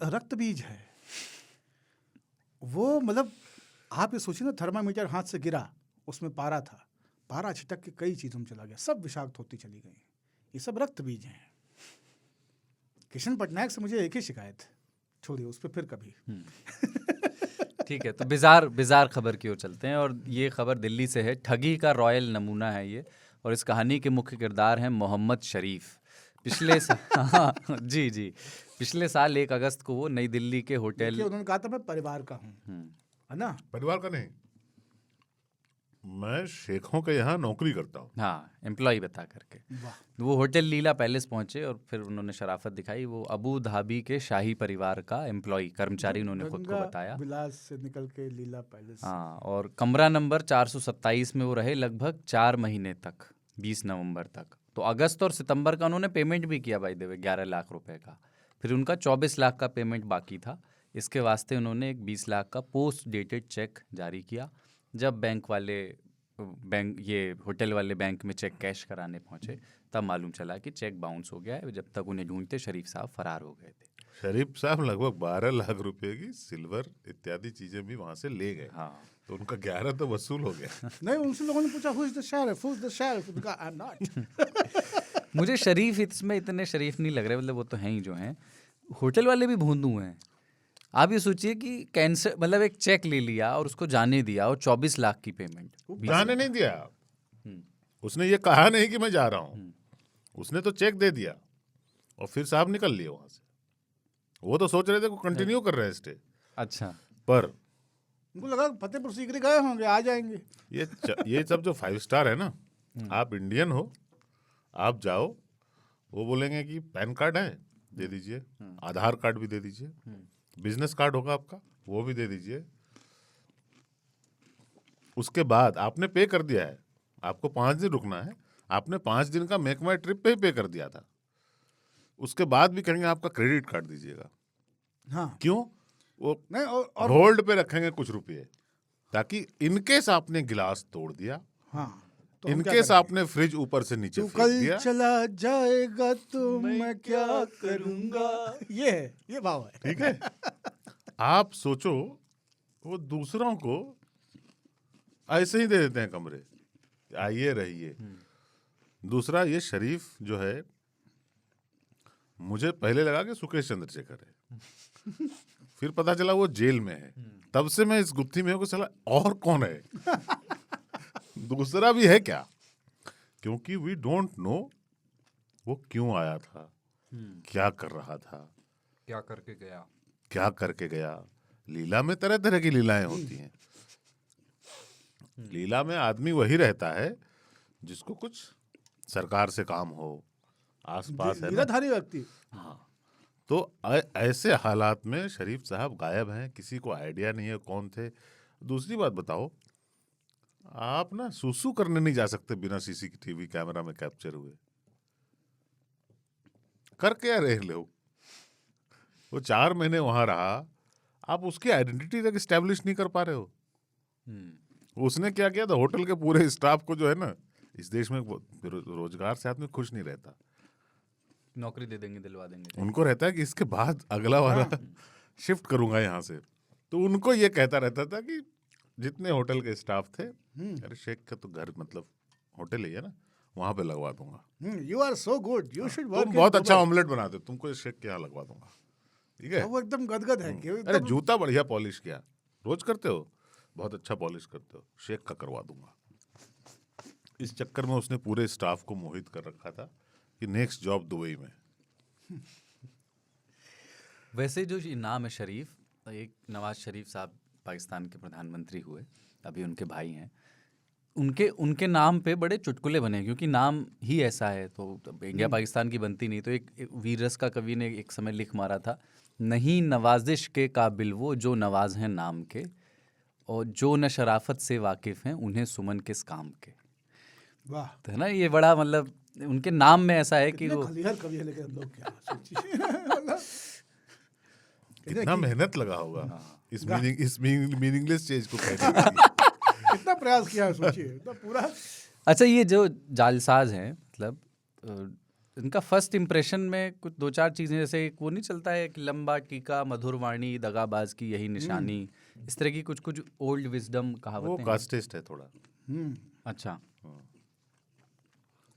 रक्त बीज है। वो मतलब आप ये सोचिए ना, थर्मामीटर हाथ से गिरा, उसमें पारा था, पारा छिटक के कई चीज़ों में चला गया, सब विषाक्त होती चली गई। ये सब रक्त बीज हैं। किशन पटनायक से मुझे एक ही शिकायत है, छोड़िए उस पर फिर कभी।
ठीक है, तो बिजार खबर की ओर चलते हैं, और ये खबर दिल्ली से है। ठगी का रॉयल नमूना है ये, और इस कहानी के मुख्य किरदार हैं मोहम्मद शरीफ। पिछले साल 1 अगस्त को वो नई दिल्ली के होटल,
उन्होंने कहा था मैं परिवार का हूँ, है ना,
परिवार का नहीं, मैं शेखों के यहाँ नौकरी करता हूँ,
हाँ, एम्प्लॉय बता करके वो होटल लीला पैलेस पहुंचे, और फिर उन्होंने शराफत दिखाई। वो अबू धाबी के शाही परिवार का एम्प्लॉय, कर्मचारी उन्होंने खुद को बताया।
विलास से निकल के लीला पैलेस,
हाँ, और कमरा नंबर 427 में वो रहे लगभग 4 महीने तक, 20 नवंबर तक। तो अगस्त और सितंबर का उन्होंने पेमेंट भी किया, भाई देवे 11 लाख रुपए का। फिर उनका 24 लाख का पेमेंट बाकी था। इसके वास्ते उन्होंने एक 20 लाख का पोस्ट डेटेड चेक जारी किया। जब ये होटल वाले बैंक में चेक कैश कराने पहुंचे, तब मालूम चला कि चेक बाउंस हो गया है। जब तक उन्हें ढूंढते शरीफ साहब फरार हो गए थे।
शरीफ साहब लगभग 12 लाख रुपए की सिल्वर इत्यादि चीजें भी वहां से ले गए।
हाँ,
तो उनका 11 तो वसूल हो गया।
नहीं, उनसे लोगों ने पूछा who is the sheriff, who is the sheriff, उनका आई एम नॉट।
मुझे शरीफ इसमें इतने शरीफ नहीं लग रहे, मतलब वो तो हैं ही जो हैं। होटल वाले भी भोंदू हैं। आप ये सोचिए कि कैंसर, मतलब एक चेक ले लिया और उसको जाने दिया, और 24 लाख की पेमेंट।
जाने नहीं दिया, उसने ये कहा नहीं कि मैं जा रहा हूँ, उसने तो चेक दे दिया और फिर साहब निकल लिए वहां से। वो तो सोच रहे थे को कंटिन्यू कर रहे हैं स्टे।
अच्छा,
पर
उनको लगा फतेहपुर सीकरी गए होंगे, आ जाएंगे।
ये सब जो 5 स्टार है ना, आप इंडियन हो, आप जाओ, वो बोलेंगे कि पैन कार्ड है, दे दीजिए, आधार कार्ड भी दे दीजिए, बिजनेस कार्ड होगा आपका, वो भी दे दीजिए। उसके बाद आपने पे कर दिया है, आपको 5 दिन रुकना है, आपने 5 दिन का मेक माई ट्रिप पे ही पे कर दिया था। उसके बाद भी कहेंगे आपका क्रेडिट कार्ड दीजिएगा।
हाँ,
क्यों? वो
नहीं, और
होल्ड पे रखेंगे कुछ रुपए, ताकि इनकेस आपने गिलास तोड़ दिया,
हाँ, तो हम क्या
इनकेस
करेंगे?
आपने फ्रिज ऊपर से नीचे
तू
फेंक
कल
दिया,
चला जाएगा तो मैं क्या करूंगा। ये है, ये भाव है।
ठीक है। आप सोचो, वो दूसरों को ऐसे ही दे देते हैं कमरे, आइए रहिए। दूसरा, ये शरीफ जो है, मुझे पहले लगा कि सुकेश चंद्रशेखर है, फिर पता चला वो जेल में है। तब से मैं इस गुत्थी में हूं कि साला और कौन है, दूसरा भी है क्या, क्योंकि वी डोंट नो वो क्यों आया था, क्या कर रहा था,
क्या करके गया,
क्या करके गया। लीला में तरह तरह की लीलाएं होती हैं। लीला में आदमी वही रहता है जिसको कुछ सरकार से काम हो, आसपास है ना।
लीलाधारी व्यक्ति।
हाँ, तो ऐसे हालात में शरीफ साहब गायब हैं, किसी को आइडिया नहीं है कौन थे। दूसरी बात बताओ, आप ना सुसु करने नहीं जा सकते बिना सीसीटीवी कैमरा में कैप्चर हुए। कर क्या रहे लोग? वो 4 महीने वहां रहा, आप उसकी आइडेंटिटी तक स्टैब्लिश नहीं कर पा रहे हो। उसने क्या किया था, होटल के पूरे स्टाफ को जो है ना, इस देश में रोजगार से आदमी खुश नहीं रहता,
नौकरी दे देंगे, दिलवा देंगे।
उनको रहता है कि इसके बाद अगला वाला शिफ्ट करूंगा यहाँ से। तो उनको ये कहता रहता था कि जितने होटल के स्टाफ थे, अरे शेख का तो घर मतलब होटल ही है ना, वहाँ पे लगवा दूंगा।
You are so good, you should
तुम
वर्क।
बहुत अच्छा ऑमलेट बनाते हो, तुमको इस शेख के यहाँ लगवा दूंगा, ठीक है?
वो एकदम गदगद है कि
अरे
एकदम-
जूता बढ़िया पॉलिश किया, रोज करते हो, बहुत अच्छा पॉलिश करते हो, शेख का करवा दूंगा। इस चक्कर में उसने पूरे स्टाफ को मोहित कर रखा था कि नेक्स्ट जॉब दुबई में।
वैसे जो ये नाम है शरीफ, एक नवाज शरीफ साहब पाकिस्तान के प्रधानमंत्री हुए, अभी उनके भाई हैं, उनके नाम पे बड़े चुटकुले बने क्योंकि नाम ही ऐसा है। तो इंडिया पाकिस्तान की बनती नहीं। तो एक वीर रस का कवि ने एक समय लिख मारा था, नहीं नवाजिश के काबिल वो जो नवाज हैं नाम के, और जो न शराफत से वाकिफ़ हैं उन्हें सुमन किस काम के।
वाह,
तो है ना, ये बड़ा मतलब उनके नाम में ऐसा है कि
कितने
वो
खलीहर कवि है, लेकिन हम लोग क्या सोचिए।
कितना मेहनत लगा होगा इस मीनिंगलेस चीज को कहने के लिए।
कितना प्रयास किया है, सोचिए तो पूरा।
अच्छा, ये जो जालसाज हैं, मतलब इनका फर्स्ट इम्प्रेशन में कुछ दो चार चीज़ें, जैसे एक वो नहीं चलता है कि लंबा टीका मधुर वाणी दगाबाज की यही निशानी, इस तरह की कुछ कुछ ओल्ड विजडम
वो
कहावतें हैं।
कास्टिस्ट है थोड़ा।
अच्छा,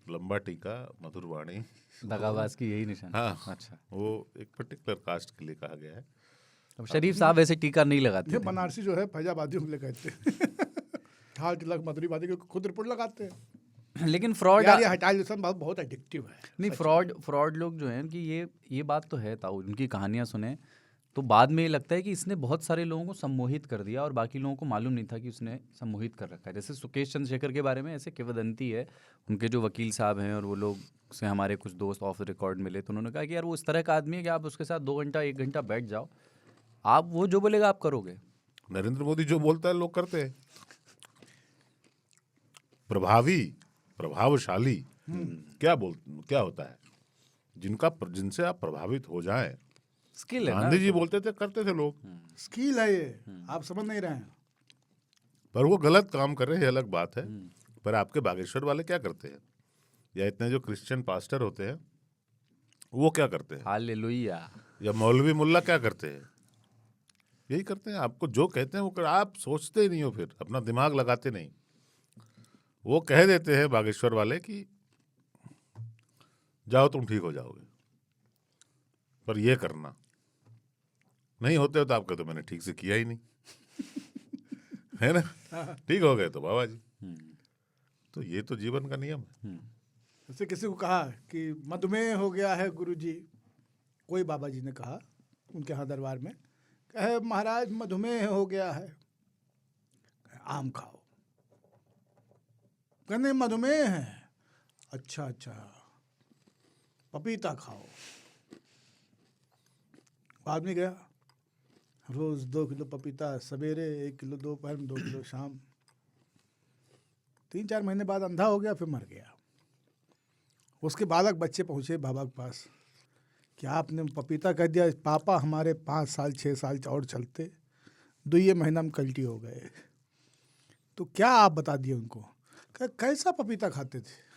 लंबा टीका मधुर वाणी
दगाबाज की यही निशानी।
हाँ,
अच्छा,
वो एक पर्टिकुलर कास्ट के लिए कहा गया है।
अब शरीफ साहब ऐसे टीका नहीं लगाते
ये
थे।
बनारसी जो है फैजाबादियों के लिए कहते हैं। ठाल तिलक मधुरीबादी को खुद रिपोर्ट लगाते हैं।
लेकिन फ्रॉड
यार ये हटाइलेशन बहुत एडिक्टिव है।
नहीं, फ्रॉड लोग जो हैं कि ये बात तो है ताऊ, उनकी कहानियां सुने तो बाद में ये लगता है कि इसने बहुत सारे लोगों को सम्मोहित कर दिया और बाकी लोगों को मालूम नहीं था कि उसने सम्मोहित कर रखा है। जैसे सुकेश चंद्रशेखर के बारे में ऐसे किंवदंती है, उनके जो वकील साहब हैं और वो लोग से हमारे कुछ दोस्त ऑफ रिकॉर्ड मिले, तो उन्होंने कहा कि यार वो इस तरह का आदमी है कि आप उसके साथ 2 घंटा 1 घंटा बैठ जाओ, आप वो जो बोलेगा आप करोगे।
नरेंद्र मोदी जो बोलता है लोग करते हैं। प्रभावशाली क्या होता है? जिनसे आप प्रभावित हो जाएं।
स्किल है ना।
गांधी जी बोलते थे, करते थे लोग।
स्किल है ये, आप समझ नहीं रहे हैं।
पर वो गलत काम कर रहे हैं, ये अलग बात है। पर आपके बागेश्वर वाले क्या करते हैं, या इतने जो क्रिश्चियन पास्टर होते हैं वो क्या करते हैं,
हालेलुया।
या मौलवी मुल्ला क्या करते हैं? यही करते हैं। आपको जो कहते हैं वो आप सोचते ही नहीं हो, फिर अपना दिमाग लगाते नहीं। वो कह देते हैं बागेश्वर वाले कि जाओ तुम ठीक हो जाओगे, पर ये करना नहीं होते हो तो आप कहते मैंने ठीक से किया ही नहीं। है ना, ठीक हो गए तो बाबा जी। तो ये तो जीवन का नियम है।
जैसे किसी को कहा कि मधुमेह हो गया है गुरुजी, कोई बाबा जी ने कहा उनके यहाँ दरबार में, कहे महाराज मधुमेह हो गया है, आम खाओ। कहने मधुमेह है, अच्छा पपीता खाओ। आदमी गया, रोज 2 किलो पपीता सवेरे, 1 किलो दोपहर में, 2 किलो शाम। 3-4 महीने बाद अंधा हो गया, फिर मर गया। उसके बालक बच्चे पहुँचे बाबा के पास कि आपने पपीता कह दिया, पापा हमारे 5 साल 6 साल और चलते, 2 महीना में कल्टी हो गए। तो क्या आप बता दिए उनको? कैसा पपीता खाते थे?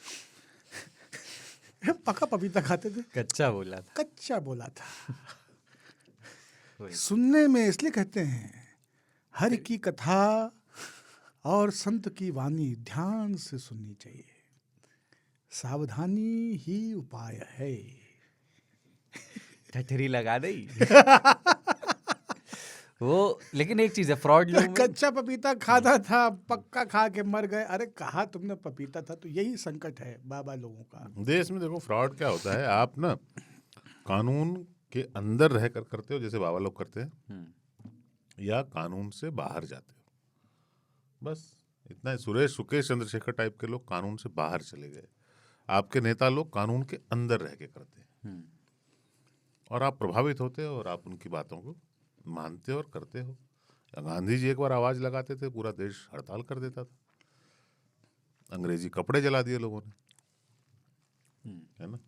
पका पपीता खाते थे।
कच्चा बोला था।
कच्चा बोला था। सुनने में इसलिए कहते हैं हर की कथा और संत की वाणी ध्यान से सुननी चाहिए, सावधानी ही उपाय है।
ठठरी लगा नहीं। वो लेकिन एक चीज है, फ्रॉड लोग में
कच्चा पपीता खाता था, पक्का खा के मर गए। अरे कहा तुमने पपीता था। तो यही संकट है बाबा लोगों का।
देश में देखो फ्रॉड क्या होता है, आप ना कानून के अंदर रहकर करते हो जैसे बाबा लोग करते हैं, या कानून से बाहर जाते हो, बस इतना ही। सुकेश चंद्रशेखर टाइप के लोग कानून से बाहर चले गए, आपके नेता लोग कानून के अंदर रह के करते हैं, और आप प्रभावित होते हो और आप उनकी बातों को मानते हो और करते हो। गांधी जी एक बार आवाज लगाते थे, पूरा देश हड़ताल कर देता था। अंग्रेजी कपड़े जला दिए लोगों ने, है ना।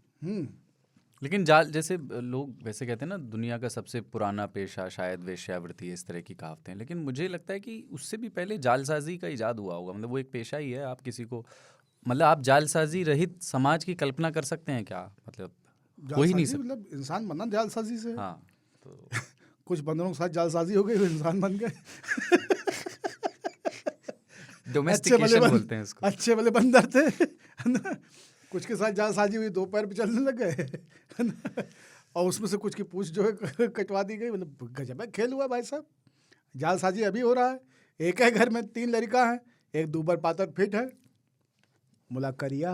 लेकिन जाल जैसे लोग वैसे कहते हैं ना, दुनिया का सबसे पुराना पेशा शायद वेश्यावृत्ति, इस तरह की कहावतें हैं। लेकिन मुझे लगता है कि उससे भी पहले जालसाजी का इजाद हुआ होगा। मतलब वो एक पेशा ही है। आप किसी को, मतलब आप जालसाजी रहित समाज की कल्पना कर सकते हैं क्या? मतलब हो ही नहीं सकता।
मतलब इंसान बनना जालसाजी से।
हाँ, तो
कुछ बंदरों के साथ जालसाजी हो गई, वो इंसान बन गए।
डोमेस्टिकेशन बोलते हैं इसको।
अच्छे भले बंदर थे, है ना, कुछ के साथ जालसाजी हुई, 2 पैर पे चलने लग गए, है ना, और उसमें से कुछ की पूंछ जो है कटवा दी गई। मतलब गजब है खेल हुआ भाई साहब। जालसाजी अभी हो रहा है। एक है घर में 3 लड़का है, एक दूबर पातर फिट है, मुलाकरिया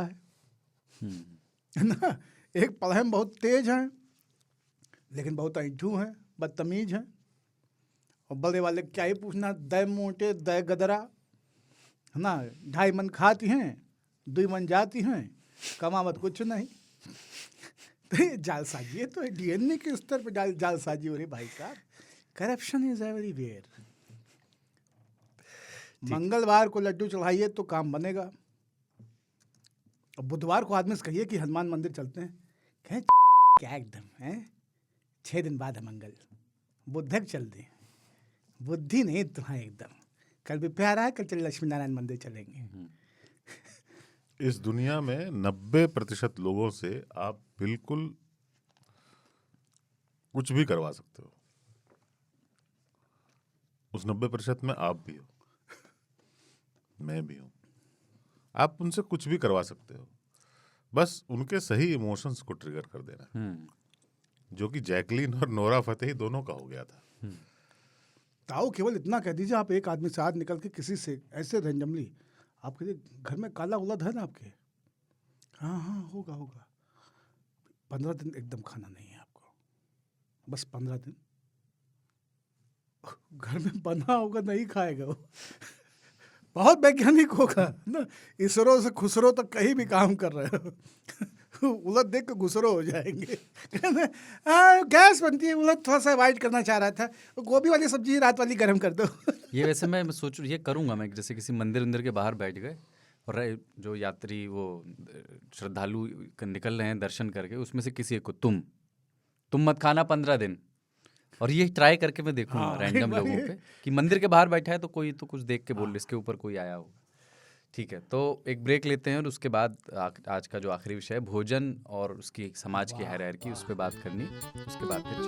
है ना, एक पढ़ाई में बहुत तेज है लेकिन बहुत ऐंठू है, बदतमीज है, और बड़े वाले क्या ही पूछना, दय मोटे दय गदरा, है ना, 2.5 मन खाती हैं, 2 मन जाती हैं, कमावत कुछ नहीं। तो ये जालसाजी है, तो डीएनए के स्तर पर जालसाजी हो रही भाई साहब। Corruption is everywhere. मंगलवार को लड्डू चढ़ाइए तो काम बनेगा, और बुधवार को आदमी से कहिए कि हनुमान मंदिर चलते हैं, कहें क्या एकदम है, 6 दिन बाद है मंगल, बुधक चल दें, बुद्धि नहीं तुम्हारे एकदम, कल भी प्यार है, कल चल लक्ष्मी नारायण मंदिर चलेंगे।
इस दुनिया में 90% लोगों से आप बिल्कुल कुछ भी करवा सकते हो। उस 90% में आप भी हो, मैं भी हूं। आप उनसे कुछ भी करवा सकते हो, बस उनके सही इमोशंस को ट्रिगर कर देना, जो कि जैकलीन और नोरा फतेही दोनों का हो गया था।
ताऊ केवल इतना कह दीजिए, आप एक आदमी से आज निकल के किसी से ऐसे रेंडमली आप कहिए घर में काला उलद है ना आपके, हाँ हाँ होगा होगा, 15 दिन एकदम खाना नहीं है आपको, बस 15 दिन घर में बना होगा नहीं खाएगा वो। बहुत वैज्ञानिक होगा ना, इसरो से खुसरो तक कहीं भी काम कर रहे हो, उलट देख के गुसरो हो जाएंगे। गैस बनती है, उलट थोड़ा सा अवॉइड करना चाह रहा था, गोभी वाली सब्जी रात वाली गर्म कर दो।
ये वैसे मैं सोच ये करूंगा मैं, जैसे किसी मंदिर के बाहर बैठ गए और जो यात्री वो श्रद्धालु निकल रहे हैं दर्शन करके, उसमें से किसी एक को तुम मत खाना 15 दिन, और ये ट्राई करके मैं देखूंगा
हाँ,
रैंडम लोगों पे कि मंदिर के बाहर बैठा है तो कोई तो कुछ देख के बोल इसके ऊपर कोई आया होगा। ठीक है, तो एक ब्रेक लेते हैं और उसके बाद आज का जो आखिरी विषय है भोजन और उसकी समाज की हायरार्की, उस पर बात करनी, उसके बाद फिर